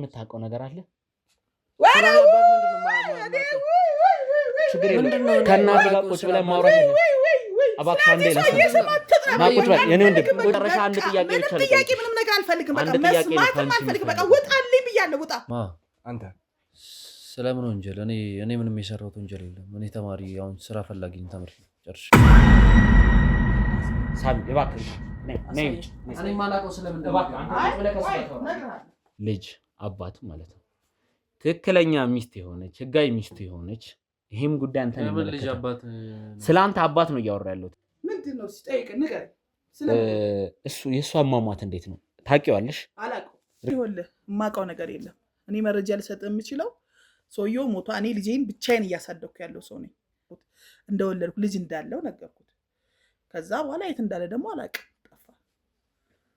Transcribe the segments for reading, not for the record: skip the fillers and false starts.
የምታውቀው ነገር አለ? ችግር የለም ከእናቴ ጋር ቁጭ ብለን ማውራት ነው። እባክህ አንዴ ቁጭ በል። የኔ ወንድም መጨረሻ አንድ ጥያቄ ብቻ ነው። ጥያቄ ምንም ነገር አልፈልግም። በቃ መስማት አልፈልግም። በቃ ውጣልኝ ብያለሁ። ውጣ። አንተ ስለምን ወንጀል? እኔ ምንም የሰራሁት ወንጀል የለም። እኔ ተማሪ አሁን ስራ ፈላጊ ነኝ። ተምር ጨርሽ። ሳሚ እባክህ ነይ። እኔ ማላውቀው ስለምን ልጅ አባቱ ማለት ነው ትክክለኛ ሚስት የሆነች ህጋዊ ሚስት የሆነች ይሄም ጉዳይ አንተ ነው ልጅ አባት ስላንተ አባት ነው እያወራ ያለው። ምንድነው ሲጠይቅ ነገር እሱ የሷ አሟሟት እንዴት ነው ታውቂዋለሽ? አላውቀው። ይኸውልህ የማውቀው ነገር የለም። እኔ መረጃ ልሰጥ የምችለው ሰውየው ሞቷ እኔ ልጄን ብቻዬን እያሳደኩ ያለው ሰው ነኝ። እንደወለድኩ ልጅ እንዳለው ነገርኩት። ከዛ በኋላ የት እንዳለ ደግሞ አላውቅም። ጠፋ።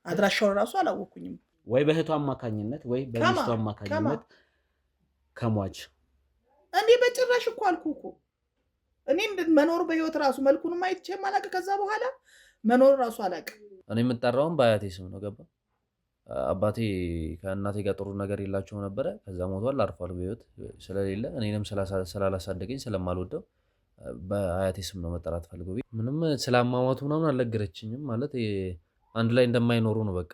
አድራሻውን ራሱ አላወኩኝም። ወይ በእህቷ አማካኝነት ወይ በሚስቷ አማካኝነት ከሟች እኔ በጭራሽ እኮ አልኩህ እኮ እኔ መኖር በህይወት ራሱ መልኩንም አይቼ ማላውቅ ከዛ በኋላ መኖር ራሱ አላውቅም። እኔ የምጠራውን በአያቴ ስም ነው ገባ። አባቴ ከእናቴ ጋር ጥሩ ነገር የላቸው ነበረ። ከዛ ሞቷል፣ አርፏል በህይወት ስለሌለ እኔንም ስላላሳደገኝ ስለማልወደው በአያቴ ስም ነው መጠራት ፈልገው። ምንም ስላማማቱ ምናምን አልነገረችኝም። ማለት አንድ ላይ እንደማይኖሩ ነው በቃ።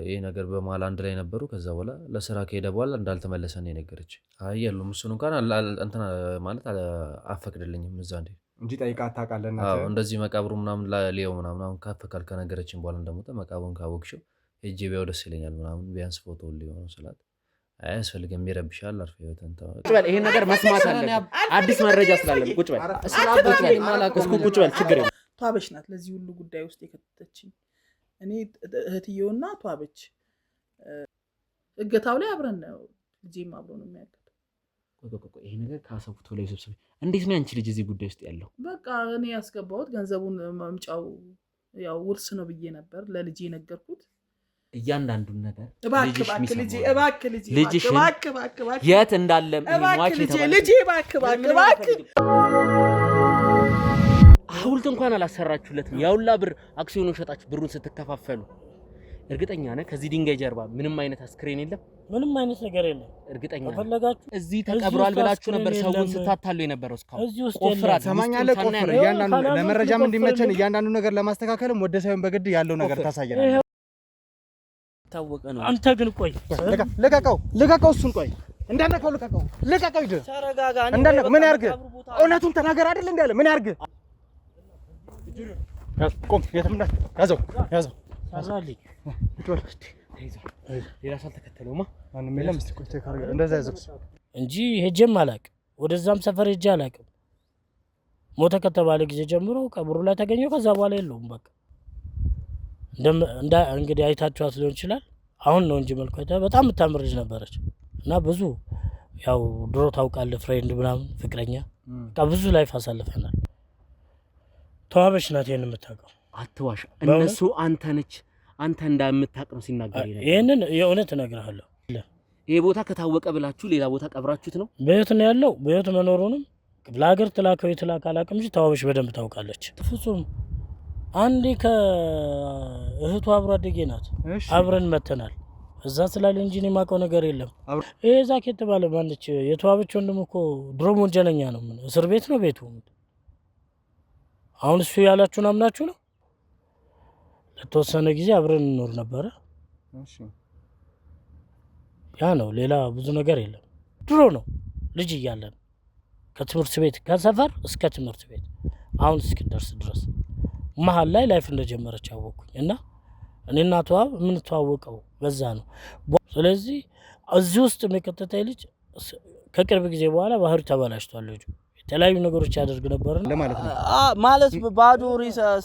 ይሄ ነገር በመሀል አንድ ላይ ነበሩ። ከዛ በኋላ ለስራ ከሄደ በኋላ እንዳልተመለሰ ነው የነገረችኝ። አይ ያለው እሱን እንኳን እንትና ማለት አፈቅድልኝም እዛ እንጂ ጠይቃት ታውቃለህ? እንደዚህ መቃብሩ ምናምን ሊየው ምናምን አሁን ከፍ ካልከ ነገረችኝ። በኋላ እንደሞተ መቃብሩን ካወቅሽው ሄጄ ቢያው ደስ ይለኛል ምናምን ቢያንስ ፎቶ ሊሆን ስላት አያስፈልግም ይረብሻል። አርፈ ይወተን ቁጭ በል። ይሄን ነገር መስማት አለብን። አዲስ መረጃ ስላለም ቁጭ በል። ቁጭ በል። ችግር የለም። ተዋበች ናት ለዚህ ሁሉ ጉዳይ ውስጥ የከተተችኝ። እኔ እህትየውና ተዋበች እገታው ላይ አብረን ነው። ልጄም አብሮ ነው የሚያገተው። ይሄ ነገር ካሰብኩት ላይ ሰብስብ እንዴት ነው አንቺ ልጅ እዚህ ጉዳይ ውስጥ ያለው? በቃ እኔ ያስገባሁት ገንዘቡን መምጫው ያው ውርስ ነው ብዬ ነበር ለልጄ ነገርኩት። እያንዳንዱን ነገር እባክህ የት እንዳለ ልጄ እባክህ ሐውልት እንኳን አላሰራችሁለትም። ያውላ ብር አክሲዮኑን ሸጣችሁ ብሩን ስትከፋፈሉ እርግጠኛ ነህ ከዚህ ድንጋይ ጀርባ ምንም አይነት አስክሬን የለም? ምንም አይነት ነገር የለም። እርግጠኛ ፈለጋችሁ እዚህ ተቀብሯል ብላችሁ ነበር ሰውን ስታታሉ የነበረው። እስካሁን ቆፍራት ሰማኛለህ። ቆፍር እያንዳንዱ ለመረጃም እንዲመቸን እያንዳንዱ ነገር ለማስተካከልም ወደ ሳይሆን በግድ ያለው ነገር ታሳየናለህ። ታወቀ ነው። አንተ ግን ቆይ ልቀቀው እሱን ቆይ እንዳነካው ልቀቀው ይደ ተረጋጋ። እንዳነካው ምን ያርግ? እውነቱን ተናገር አይደል እንዳለ ምን ያርግ? ቆም የተምና ያዘው ሳራልኝ ሌላ ሰው ተከተለውማ ማንም የለም። እስቲ ቆይ ተካርገ እንደዛ ያዘው እንጂ ሄጄም አላውቅም። ወደዛም ሰፈር ሄጄ አላውቅም። ሞተ ከተባለ ጊዜ ጀምሮ ቀብሩ ላይ ተገኘው። ከዛ በኋላ የለውም በቃ። እንግዲህ አይታችኋት ሊሆን ይችላል። አሁን ነው እንጂ መልኩ በጣም የምታምር ልጅ ነበረች እና ብዙ ያው ድሮ ታውቃለህ ፍሬንድ ምናምን ፍቅረኛ በቃ ብዙ ላይፍ አሳልፈናል። ተዋበች ናት ይሄን የምታውቀው። አትዋሽ። እነሱ አንተ እንደምታውቅ ነው ሲናገር ይላል። ይሄንን የእውነት እነግርሃለሁ። ይሄ ቦታ ከታወቀ ብላችሁ ሌላ ቦታ ቀብራችሁት ነው? በህይወት ነው ያለው። በህይወት መኖሩንም ለሀገር ትላከው የተላከ አላውቅም እንጂ ተዋበች በደንብ ታውቃለች። ፍጹም አንዴ ከእህቱ አብሮ አደጌ ናት። አብረን መተናል እዛ ስላለ እንጂ እኔ የማውቀው ነገር የለም። ይሄ ዛክ የተባለ ማነች የተዋበች ወንድም እኮ ድሮም ወንጀለኛ ነው። ምን እስር ቤት ነው ቤቱ። አሁን እሱ ያላችሁን አምናችሁ ነው። ለተወሰነ ጊዜ አብረን እንኖር ነበረ። ያ ነው፣ ሌላ ብዙ ነገር የለም። ድሮ ነው ልጅ እያለን ከትምህርት ቤት ከሰፈር እስከ ትምህርት ቤት አሁን እስክደርስ ድረስ መሀል ላይ ላይፍ እንደጀመረች አወቅኩኝ እና እኔና ተዋብ የምንተዋወቀው በዛ ነው። ስለዚህ እዚህ ውስጥ የሚከተተኝ ልጅ ከቅርብ ጊዜ በኋላ ባህሪ ተበላሽቷል። ልጁ የተለያዩ ነገሮች ያደርግ ነበር ለማለት ነው። ማለት ባዶ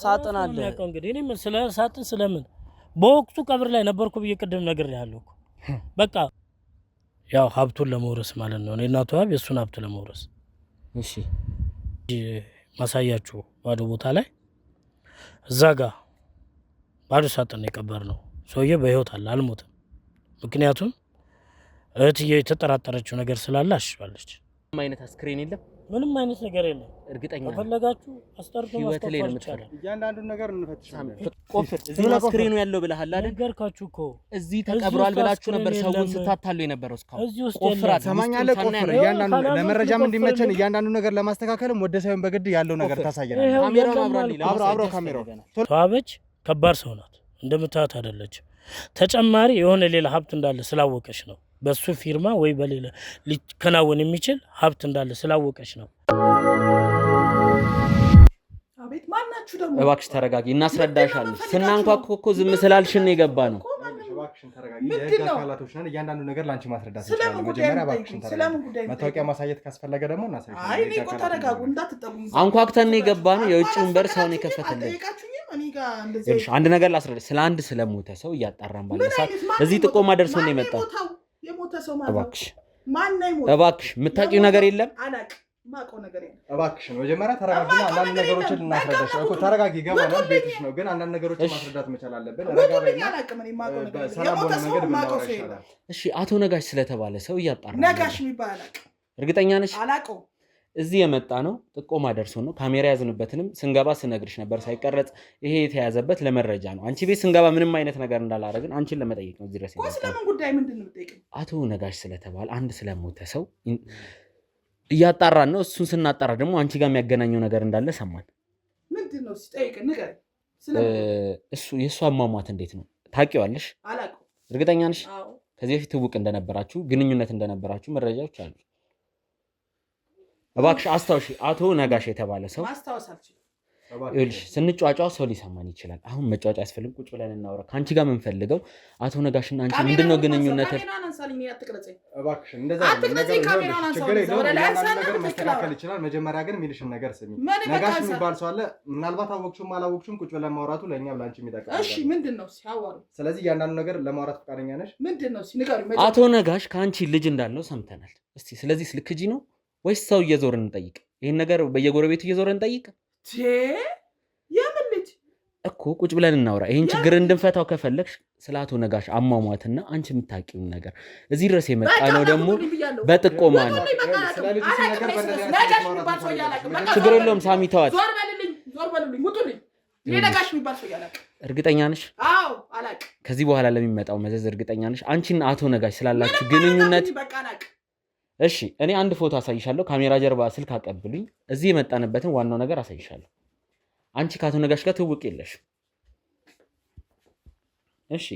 ሳጥን አለ። እንግዲህ እኔ ስለ ሳጥን ስለምን በወቅቱ ቀብር ላይ ነበርኩ ብዬ ቅድም ነግሬሃለሁ እኮ። በቃ ያው ሀብቱን ለመውረስ ማለት ነው። እኔና ተዋብ የእሱን ሀብት ለመውረስ። እሺ ማሳያችሁ ባዶ ቦታ ላይ እዛ ጋር ባዶ ሳጥን የቀበር ነው። ሰውዬ በህይወት አለ፣ አልሞተም። ምክንያቱም እህትዬ የተጠራጠረችው ነገር ስላለ አሽባለች። ምንም አይነት አስክሬን የለም። ምንም አይነት ነገር የለም። እርግጠኛ ከፈለጋችሁ አስጠርቶ ማስቆፈር ይቻላል። እያንዳንዱን ነገር እንፈትሻለን። ቆፍር። እዚህ አስክሬኑ ያለው ብለሃል አይደል? ነገርካችሁ እኮ እዚህ ተቀብሯል ብላችሁ ነበር ሰውን ስታታሉ የነበረው። እስካሁን እዚህ ውስጥ ቆፍራት ሰማኛለህ? ቆፍር። እያንዳንዱ ለመረጃም እንዲመቸን እያንዳንዱ ነገር ለማስተካከልም ወደ ሳይሆን በግድ ያለው ነገር ታሳየናለህ። ካሜራውን አብራልኝ። አብሮ ካሜራው ተዋበች ከባድ ሰው ናት። እንደምታዩት አይደለችም። ተጨማሪ የሆነ ሌላ ሀብት እንዳለ ስላወቀች ነው። በሱ ፊርማ ወይ በሌላ ሊከናወን የሚችል ሀብት እንዳለ ስላወቀች ነው። አቤት ማናችሁ ደግሞ? እባክሽ ተረጋጊ፣ እናስረዳሻለን። ስናንኳኩ እኮ ዝም ስላልሽን ነው የገባ ነው። እባክሽን ተረጋጊ። የህግ አካላቶች ነን። እያንዳንዱ ነገር ላንቺ ማስረዳት እንችላለን። መጀመሪያ እባክሽን ተረጋጊ። መታወቂያ ማሳየት ካስፈለገ ደግሞ እናሳይሽ። አይ እኔ እኮ ተረጋጉ፣ እንዳትጠጉኝ። አንኳኩተን ነው የገባ ነው። የውጭውን በር ሰው ነው የከፈተልን። አንድ ነገር ላስረዳሽ። ስለ አንድ ስለሞተ ሰው እያጣራን ባለ ሰዓት እዚህ ጥቆማ ደርሶ ነው የመጣው። የሞተ ሰው ማለት እባክሽ ማን ነው የሞተ? እባክሽ የምታውቂው ነገር የለም? አላውቅም፣ የማውቀው ነገር የለም። እባክሽን መጀመሪያ ተረጋጊና አንዳንድ ነገሮችን እናስረዳሽ እኮ። ተረጋጊ፣ ገባናል። ቤትሽ ነው ግን አንዳንድ ነገሮችን ማስረዳት መቻል አለብን። ረጋ በይና ሰላም በሆነ መንገድ ብናወራ ይሻላል። እሺ፣ አቶ ነጋሽ ስለተባለ ሰው እያጣራ ነጋሽ የሚባል አላውቅም። እርግጠኛ ነሽ? አላውቀውም። እዚህ የመጣ ነው ጥቆማ ደርሶ ነው። ካሜራ ያዝንበትንም ስንገባ ስነግርሽ ነበር ሳይቀረጽ ይሄ የተያዘበት ለመረጃ ነው። አንቺ ቤት ስንገባ ምንም አይነት ነገር እንዳላረግን አንቺን ለመጠየቅ ነው እዚህ ድረስ የመጣው። ስለምን ጉዳይ ምንድን ነው የምትጠይቀኝ? አቶ ነጋሽ ስለተባለ አንድ ስለሞተ ሰው እያጣራን ነው። እሱን ስናጣራ ደግሞ አንቺ ጋር የሚያገናኘው ነገር እንዳለ ሰማን። ምንድን ነው ሲጠይቅ ንገረኝ። እሱ የእሱ አሟሟት እንዴት ነው ታውቂዋለሽ? አላውቀውም። እርግጠኛ ነሽ? አዎ። ከዚህ በፊት ትውውቅ እንደነበራችሁ ግንኙነት እንደነበራችሁ መረጃዎች አሉ። እባክሽ አስታውሺ። አቶ ነጋሽ የተባለ ሰው ማስታወስ አልችልም። ይኸውልሽ ስንጫጫው ሰው ሊሰማን ይችላል። አሁን መጫጫ ያስፈልግ፣ ቁጭ ብለን እናውራ። ከአንቺ ጋር የምንፈልገው አቶ ነጋሽና አንቺ ምንድነው ግንኙነት? እባክሽን እንደዛ ችግር የለውም። ነገር መስተካከል ይችላል። መጀመሪያ ግን የሚልሽን ነገር ስሚ። ነጋሽ የሚባል ሰው አለ። ምናልባት አወቅሽውም አላወቅሽውም ቁጭ ብለን ማውራቱ ለእኛም ለአንቺም ይጠቅማል። እሺ ምንድነው ሲያወሩ? ስለዚህ እያንዳንዱ ነገር ለማውራት ፈቃደኛ ነሽ? ምንድነው ንገሩኝ። አቶ ነጋሽ ከአንቺ ልጅ እንዳለው ሰምተናል። እስቲ ስለዚህ ስልክጂ ነው ወይስ ሰው እየዞርን እንጠይቅ? ይሄን ነገር በየጎረቤቱ እየዞርን እንጠይቅ? የምን ልጅ እኮ ቁጭ ብለን እናውራ። ይሄን ችግር እንድንፈታው ከፈለግሽ ስለ አቶ ነጋሽ አማሟትና አንቺ የምታውቂውን ነገር እዚህ ድረስ የመጣ ነው ደግሞ በጥቆማ ነው። ችግር የለውም ሳሚ ተዋት። እርግጠኛ ነሽ? አዎ አላውቅም። ከዚህ በኋላ ለሚመጣው መዘዝ እርግጠኛ ነሽ? አንቺና አቶ ነጋሽ ስላላችሁ ግንኙነት እሺ፣ እኔ አንድ ፎቶ አሳይሻለሁ። ካሜራ ጀርባ ስልክ አቀብሉኝ። እዚህ የመጣንበትን ዋናው ነገር አሳይሻለሁ። አንቺ ከአቶ ነጋሽ ጋር ትውውቅ የለሽ። እሺ፣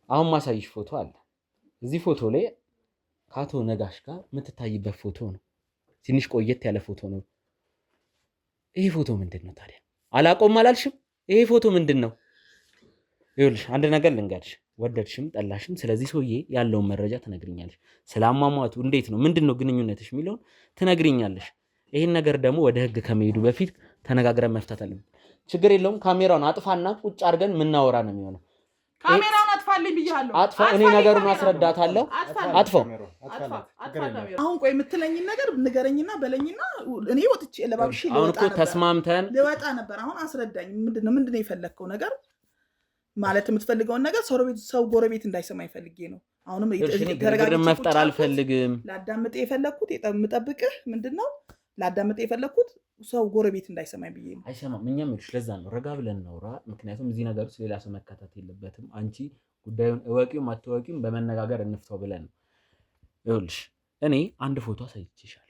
አሁን ማሳይሽ ፎቶ አለ። እዚህ ፎቶ ላይ ከአቶ ነጋሽ ጋር የምትታይበት ፎቶ ነው። ትንሽ ቆየት ያለ ፎቶ ነው። ይሄ ፎቶ ምንድን ነው ታዲያ? አላቆም አላልሽም? ይሄ ፎቶ ምንድን ነው? ይኸውልሽ አንድ ነገር ልንገርሽ፣ ወደድሽም ጠላሽም ስለዚህ ሰውዬ ያለውን መረጃ ትነግሪኛለሽ። ስለ አሟሟቱ እንዴት ነው ምንድን ነው ግንኙነትሽ የሚለውን ትነግሪኛለሽ። ይሄን ነገር ደግሞ ወደ ህግ ከመሄዱ በፊት ተነጋግረን መፍታት አለብን። ችግር የለውም። ካሜራውን አጥፋና ቁጭ አድርገን ምናወራ ነው የሚሆነው። ካሜራውን አጥፋልኝ ብያለሁ። አጥፋ። እኔ ነገሩን አስረዳታለሁ። አጥፋው። አሁን ቆይ የምትለኝን ነገር ንገረኝና በለኝና እኔ ወጥቼ ለባብሽ ልወጣ አሁን እኮ ተስማምተን ልወጣ ነበር። አሁን አስረዳኝ። ምንድነው የፈለግከው ነገር? ማለት የምትፈልገውን ነገር ሰው ጎረቤት እንዳይሰማ ይፈልጌ ነው። አሁንም ግርግር መፍጠር አልፈልግም። ላዳምጥ የፈለግኩት የምጠብቅህ ምንድነው? ላዳምጥ የፈለግኩት ሰው ጎረቤት እንዳይሰማኝ ብዬ ነው። አይሰማም። እኛም ይልሽ ለዛ ነው ረጋ ብለን እናውራ። ምክንያቱም እዚህ ነገር ውስጥ ሌላ ሰው መካተት የለበትም። አንቺ ጉዳዩን እወቂውም አትወቂውም በመነጋገር እንፍታው ብለን ነው። ይኸውልሽ እኔ አንድ ፎቶ አሳይቼሻለሁ።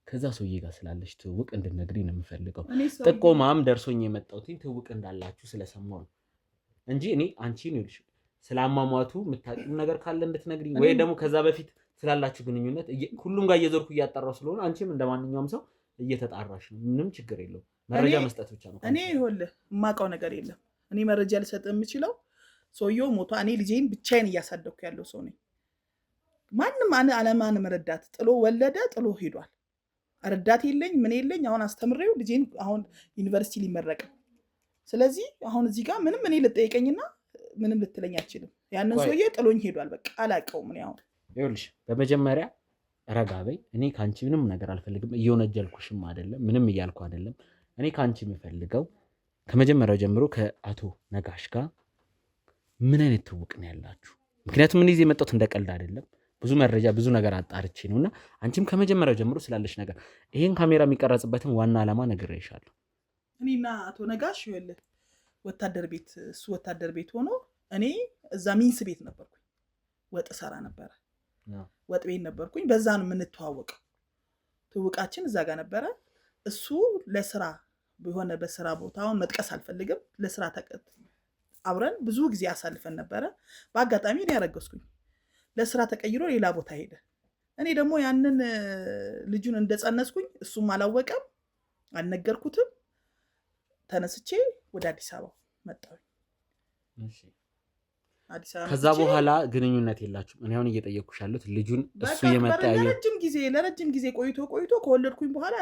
ከዛ ሰውዬ ጋር ስላለሽ ትውውቅ እንድትነግሪኝ ነው የምፈልገው። ጥቆማም ደርሶኝ የመጣሁት ትውውቅ እንዳላችሁ ስለሰማሁ ነው እንጂ እኔ አንቺን ይልሽ ስለአሟሟቱ የምታውቂው ነገር ካለ እንድትነግሪኝ ወይ ደግሞ ከዛ በፊት ስላላችሁ ግንኙነት ሁሉም ጋር እየዞርኩ እያጣራሁ ስለሆነ አንቺም እንደማንኛውም ሰው እየተጣራሽ ነው። ምንም ችግር የለውም። መረጃ መስጠት ብቻ ነው። እኔ ይኸውልህ የማውቀው ነገር የለም። እኔ መረጃ ልሰጥ የምችለው ሰውየው ሞቷ፣ እኔ ልጄን ብቻዬን እያሳደግኩ ያለው ሰው ነኝ። ማንም አለማን መረዳት ጥሎ ወለደ፣ ጥሎ ሄዷል። ረዳት የለኝ ምን የለኝ። አሁን አስተምሬው ልጄን አሁን ዩኒቨርሲቲ ሊመረቅ። ስለዚህ አሁን እዚህ ጋር ምንም እኔ ልጠይቀኝና ምንም ልትለኝ አልችልም። ያንን ሰውዬ ጥሎኝ ሄዷል። በቃ አላውቀውም። እኔ አሁን ይኸውልሽ በመጀመሪያ ረጋ በይ። እኔ ከአንቺ ምንም ነገር አልፈልግም። እየወነጀልኩሽም አይደለም፣ ምንም እያልኩ አይደለም። እኔ ከአንቺ የምፈልገው ከመጀመሪያው ጀምሮ ከአቶ ነጋሽ ጋር ምን አይነት ትውውቅ ነው ያላችሁ? ምክንያቱም እኔ እዚህ የመጣሁት እንደ ቀልድ አይደለም። ብዙ መረጃ ብዙ ነገር አጣርቼ ነውና አንቺም ከመጀመሪያው ጀምሮ ስላለሽ ነገር ይሄን ካሜራ የሚቀረጽበትን ዋና ዓላማ ነግሬሻለሁ። እኔና አቶ ነጋሽ ይኸውልህ ወታደር ቤት እሱ ወታደር ቤት ሆኖ እኔ እዛ ሚንስ ቤት ነበርኩኝ። ወጥ ሰራ ነበረ። ወጥ ቤት ነበርኩኝ። በዛ ነው የምንተዋወቀው። ትውቃችን እዛ ጋር ነበረ። እሱ ለስራ በሆነ በስራ ቦታውን መጥቀስ አልፈልግም። ለስራ አብረን ብዙ ጊዜ አሳልፈን ነበረ። በአጋጣሚ እኔ ያረገዝኩኝ ለስራ ተቀይሮ ሌላ ቦታ ሄደ። እኔ ደግሞ ያንን ልጁን እንደጸነስኩኝ እሱም አላወቀም፣ አልነገርኩትም። ተነስቼ ወደ አዲስ አበባ መጣሁ። ከዛ በኋላ ግንኙነት የላችሁም? እኔ አሁን እየጠየቅኩሽ ያሉት ልጁን እሱ የመጣ ለረጅም ጊዜ ቆይቶ ከወለድኩኝ በኋላ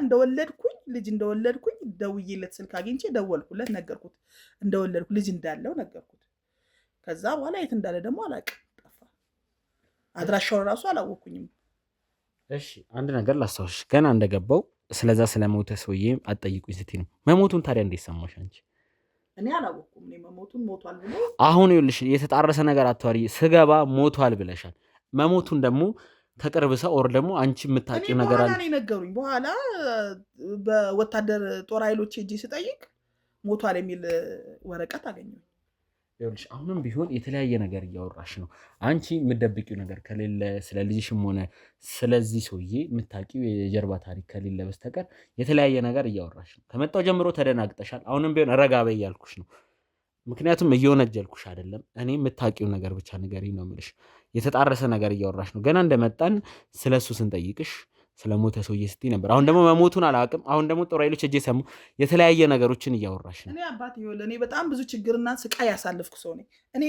ልጅ እንደወለድኩኝ ደውዬለት ስልክ አግኝቼ ደወልኩለት፣ ነገርኩት እንደወለድኩ ልጅ እንዳለው ነገርኩት። ከዛ በኋላ የት እንዳለ ደግሞ አላውቅም፣ ጠፋ። አድራሻውን ራሱ አላወኩኝም። እሺ አንድ ነገር ላስታውሽ፣ ገና እንደገባው ስለዛ ስለሞተ ሰውዬ አትጠይቁኝ ስትይ ነው። መሞቱን ታዲያ እንዴት ሰማሽ አንቺ? እኔ አላወኩም። እኔ መሞቱን ሞቷል ብሎ አሁን ይኸውልሽ የተጣረሰ ነገር አትዋሪ። ስገባ ሞቷል ብለሻል። መሞቱን ደግሞ ከቅርብ ሰው ኦር ደግሞ አንቺ የምታውቂው ነገር አለ? እኔ ነገሩኝ። በኋላ በወታደር ጦር ኃይሎች ሄጄ ስጠይቅ ሞቷል የሚል ወረቀት አገኘሁ። ይኸውልሽ አሁንም ቢሆን የተለያየ ነገር እያወራሽ ነው። አንቺ የምትደብቂው ነገር ከሌለ ስለ ልጅሽም ሆነ ስለዚህ ሰውዬ የምታውቂው የጀርባ ታሪክ ከሌለ በስተቀር የተለያየ ነገር እያወራሽ ነው። ከመጣው ጀምሮ ተደናግጠሻል። አሁንም ቢሆን ረጋ በይ እያልኩሽ ነው። ምክንያቱም እየወነጀልኩሽ አይደለም። እኔ የምታውቂው ነገር ብቻ ንገሪኝ ነው የምልሽ። የተጣረሰ ነገር እያወራሽ ነው። ገና እንደመጣን ስለሱ ስንጠይቅሽ ስለሞተ ሰውዬ ስትይ ነበር። አሁን ደግሞ መሞቱን አላውቅም። አሁን ደግሞ ጦር ኃይሎች እጄ ሰሙ። የተለያየ ነገሮችን እያወራሽ ነው። እኔ አባት ይኸውልህ፣ እኔ በጣም ብዙ ችግርና ስቃይ ያሳልፍኩ ሰው ነኝ። እኔ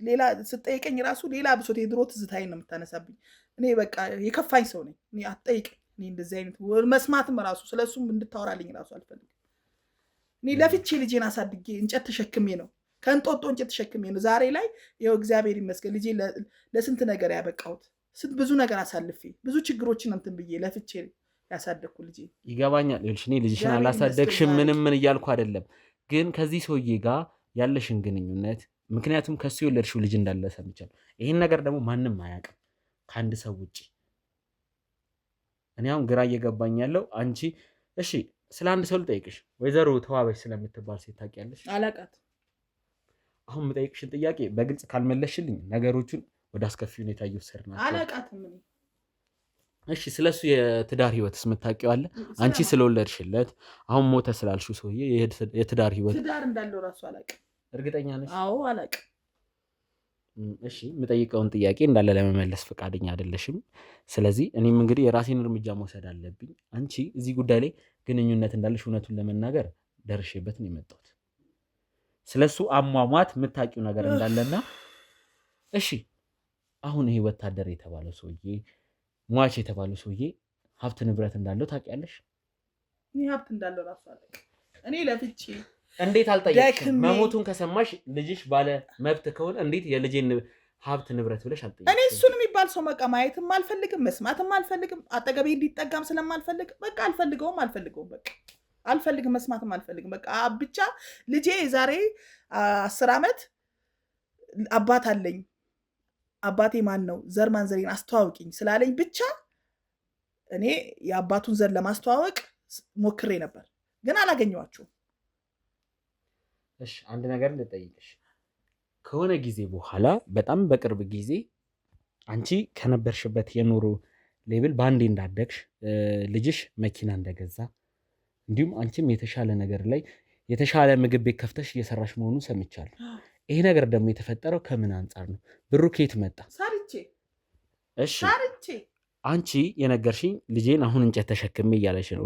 ሌላ ስጠይቀኝ ራሱ ሌላ ብሶት የድሮ ትዝታዬን ነው የምታነሳብኝ። እኔ በቃ የከፋኝ ሰው ነኝ። እኔ አትጠይቀኝ። እኔ እንደዚህ አይነት መስማትም ራሱ ስለሱም እንድታወራልኝ ራሱ አልፈልግም። እኔ ለፍቼ ልጄን አሳድጌ እንጨት ተሸክሜ ነው ከእንጦጦ እንጨት ተሸክሜ ነው ዛሬ ላይ ይኸው እግዚአብሔር ይመስገን ልጄ ለስንት ነገር ያበቃሁት። ብዙ ነገር አሳልፌ ብዙ ችግሮችን እንትን ብዬ ለፍቼ ያሳደግኩ ልጄ። ይገባኛል። ይኸውልሽ እኔ ልጅሽን አላሳደግሽም ምን እያልኩ አይደለም፣ ግን ከዚህ ሰውዬ ጋር ያለሽን ግንኙነት ምክንያቱም ከሱ የወለድሽው ልጅ እንዳለ ሰምቻለሁ። ይሄን ነገር ደግሞ ማንም አያውቅም ከአንድ ሰው ውጭ። እኔ አሁን ግራ እየገባኝ ያለው አንቺ እሺ፣ ስለ አንድ ሰው ልጠይቅሽ። ወይዘሮ ተዋበች ስለምትባል ሴት ታውቂያለሽ? አላውቃትም። አሁን የምጠይቅሽን ጥያቄ በግልጽ ካልመለስሽልኝ ነገሮቹን ወደ አስከፊ ሁኔታ እየወሰድናቸው። አላውቃትም። እሺ ስለሱ የትዳር ህይወትስ የምታውቂው አለ? አንቺ ስለወለድሽለት አሁን ሞተ ስላልሽው ሰውዬ የትዳር ህይወት ትዳር እንዳለው ራሱ አላውቅም። እርግጠኛ ነሽ? አዎ አላውቅም። እሺ የምጠይቀውን ጥያቄ እንዳለ ለመመለስ ፈቃደኛ አይደለሽም። ስለዚህ እኔም እንግዲህ የራሴን እርምጃ መውሰድ አለብኝ። አንቺ እዚህ ጉዳይ ላይ ግንኙነት እንዳለሽ እውነቱን ለመናገር ደርሼበት ነው የመጣሁት። ስለሱ አሟሟት የምታውቂው ነገር እንዳለና እሺ አሁን ይሄ ወታደር የተባለው ሰውዬ ሟች የተባለው ሰውዬ ሀብት ንብረት እንዳለው ታውቂያለሽ? እኔ ሀብት እንዳለው ራሱ አላውቅም። እኔ ለፍቼ እንዴት አልጠየቅሽም? መሞቱን ከሰማሽ ልጅሽ ባለ መብት ከሆነ እንዴት የልጄን ሀብት ንብረት ብለሽ አልጠየቅሽም? እኔ እሱን የሚባል ሰው በቃ ማየትም አልፈልግም፣ መስማትም አልፈልግም። አጠገቤ እንዲጠጋም ስለማልፈልግ በቃ አልፈልገውም። በቃ አልፈልግም፣ መስማትም አልፈልግም። በቃ ብቻ ልጄ የዛሬ 10 ዓመት አባት አለኝ፣ አባቴ ማን ነው ዘር ማንዘሬን አስተዋውቂኝ ስላለኝ ብቻ እኔ የአባቱን ዘር ለማስተዋወቅ ሞክሬ ነበር፣ ግን አላገኘኋቸውም። እሺ አንድ ነገር ልጠይቅሽ። ከሆነ ጊዜ በኋላ በጣም በቅርብ ጊዜ አንቺ ከነበርሽበት የኑሮ ሌብል በአንዴ እንዳደግሽ፣ ልጅሽ መኪና እንደገዛ እንዲሁም አንቺም የተሻለ ነገር ላይ የተሻለ ምግብ ቤት ከፍተሽ እየሰራሽ መሆኑን ሰምቻለሁ። ይሄ ነገር ደግሞ የተፈጠረው ከምን አንጻር ነው? ብሩ ከየት መጣ? ሰርቼ። እሺ አንቺ የነገርሽኝ ልጄን አሁን እንጨት ተሸክሜ እያለሽ ነው።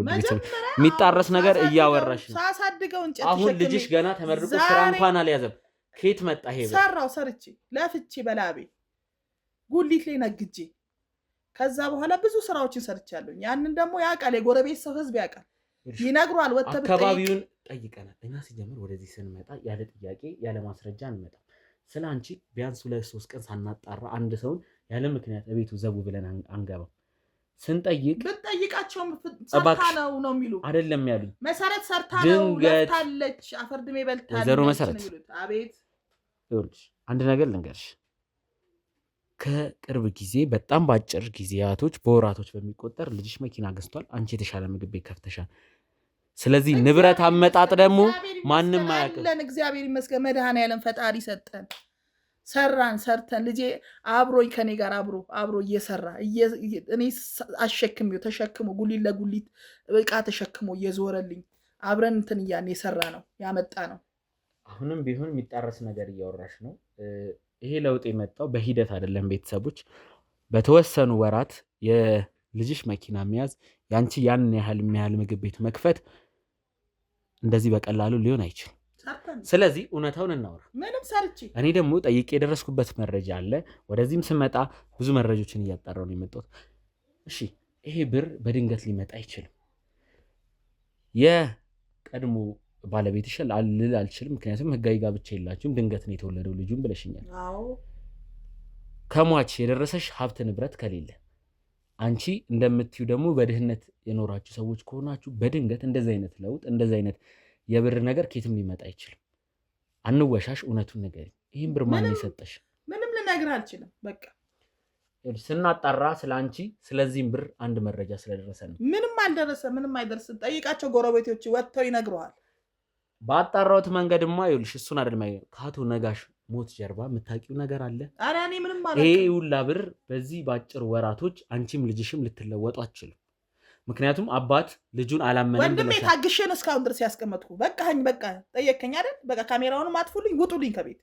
የሚጣረስ ነገር እያወራሽ ነው። ሳሳድገው እንጨት አሁን ልጅሽ ገና ተመርቆ ስራ እንኳን አልያዘም። ከየት መጣ ይሄ? ሰራው ሰርቼ ለፍቼ በላቤ ጉሊት ላይ ነግጄ ከዛ በኋላ ብዙ ስራዎችን ሰርቻለሁ። ያንን ደግሞ ያውቃል፣ የጎረቤት ሰው ህዝብ ያውቃል፣ ይነግሯል። አካባቢውን ጠይቀናል። እኛ ሲጀምር ወደዚህ ስንመጣ ያለ ጥያቄ ያለ ማስረጃ አንመጣም። ስለ አንቺ ቢያንስ 2-3 ቀን ሳናጣራ አንድ ሰውን ያለ ምክንያት እቤቱ ዘቡ ብለን አንገባም። ስንጠይቅ ብትጠይቃቸውም ሰርታ ነው የሚሉ አይደለም ያሉኝ። መሰረት ሰርታ ነው ለፍታለች፣ አፈርድሜ በልታለች። ወይዘሮ መሰረት አቤት። ይኸውልሽ አንድ ነገር ልንገርሽ። ከቅርብ ጊዜ በጣም ባጭር ጊዜያቶች በወራቶች በሚቆጠር ልጅሽ መኪና ገዝቷል። አንቺ የተሻለ ምግብ ቤት ከፍተሻል። ስለዚህ ንብረት አመጣጥ ደግሞ ማንም አያውቅም። እግዚአብሔር ይመስገን መድኃኔዓለም ፈጣሪ ሰጠን፣ ሰርተን ልጄ አብሮኝ ከኔ ጋር አብሮ እየሰራ እኔ አሸክሜው ተሸክሞ ጉሊት ለጉሊት እቃ ተሸክሞ እየዞረልኝ አብረን እንትን እያን የሰራ ነው ያመጣ ነው። አሁንም ቢሆን የሚጣረስ ነገር እያወራሽ ነው። ይሄ ለውጥ የመጣው በሂደት አይደለም። ቤተሰቦች በተወሰኑ ወራት የልጅሽ መኪና መያዝ ያንቺ ያን ያህል ምግብ ቤት መክፈት እንደዚህ በቀላሉ ሊሆን አይችልም። ስለዚህ እውነታውን እናወራ። ምንም ሰርቼ እኔ ደግሞ ጠይቄ የደረስኩበት መረጃ አለ። ወደዚህም ስመጣ ብዙ መረጃዎችን እያጣራሁ ነው የመጣሁት። እሺ ይሄ ብር በድንገት ሊመጣ አይችልም። የቀድሞ ባለቤትሽ ልል አልችልም፣ ምክንያቱም ህጋዊ ጋብቻ የላችሁም። ድንገት ነው የተወለደው ልጁም ብለሽኛል። ከሟች የደረሰሽ ሀብት ንብረት ከሌለ አንቺ እንደምትዩ ደግሞ በድህነት የኖራችሁ ሰዎች ከሆናችሁ በድንገት እንደዚህ አይነት ለውጥ እንደዚህ አይነት የብር ነገር ኬትም ሊመጣ አይችልም። አንወሻሽ፣ እውነቱን ንገሪኝ። ይህን ብር ማን የሰጠሽ? ምንም ልነግርህ አልችልም። በቃ ስናጣራ ስለ አንቺ ስለዚህም ብር አንድ መረጃ ስለደረሰ ነው። ምንም አልደረሰ፣ ምንም አይደርስም። ጠይቃቸው፣ ጎረቤቶች ወጥተው ይነግረዋል። ባጣራሁት መንገድማ ይኸውልሽ፣ እሱን አይደለም ከአቶ ነጋሽ ሞት ጀርባ የምታውቂው ነገር አለ። ኧረ እኔ ምንም አላውቅም። ይሄ ሁላ ብር በዚህ ባጭር ወራቶች አንቺም ልጅሽም ልትለወጡ አትችሉም። ምክንያቱም አባት ልጁን አላመነም። ወንድሜ ታግሼን እስካሁን ድረስ ያስቀመጥኩ በቃኝ። በቃ ጠየከኝ አይደል? በቃ ካሜራውንም አጥፉልኝ፣ ውጡልኝ ከቤት።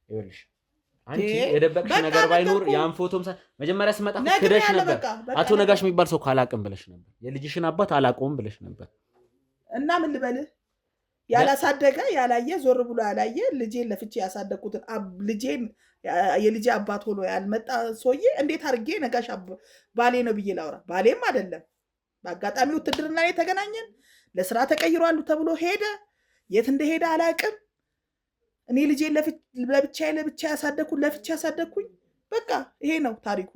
ይኸውልሽ አንቺ የደበቅሽ ነገር ባይኖር ያን ፎቶም መጀመሪያ ስመጣ ክደሽ ነበር። አቶ ነጋሽ የሚባል ሰው ካላቅም ብለሽ ነበር። የልጅሽን አባት አላቆም ብለሽ ነበር። እና ምን ልበልህ፣ ያላሳደገ ያላየ ዞር ብሎ ያላየ ልጄን ለፍቼ ያሳደግኩትን ልጄን የልጄ አባት ሆኖ ያልመጣ ሰውዬ እንዴት አድርጌ ነጋሽ ባሌ ነው ብዬ ላውራ? ባሌም አይደለም። በአጋጣሚ ውትድርና ላይ ተገናኘን። ለስራ ተቀይሯሉ ተብሎ ሄደ። የት እንደሄደ አላውቅም። እኔ ልጄን ለብቻ ለፍቼ ያሳደግኩኝ። በቃ ይሄ ነው ታሪኩ።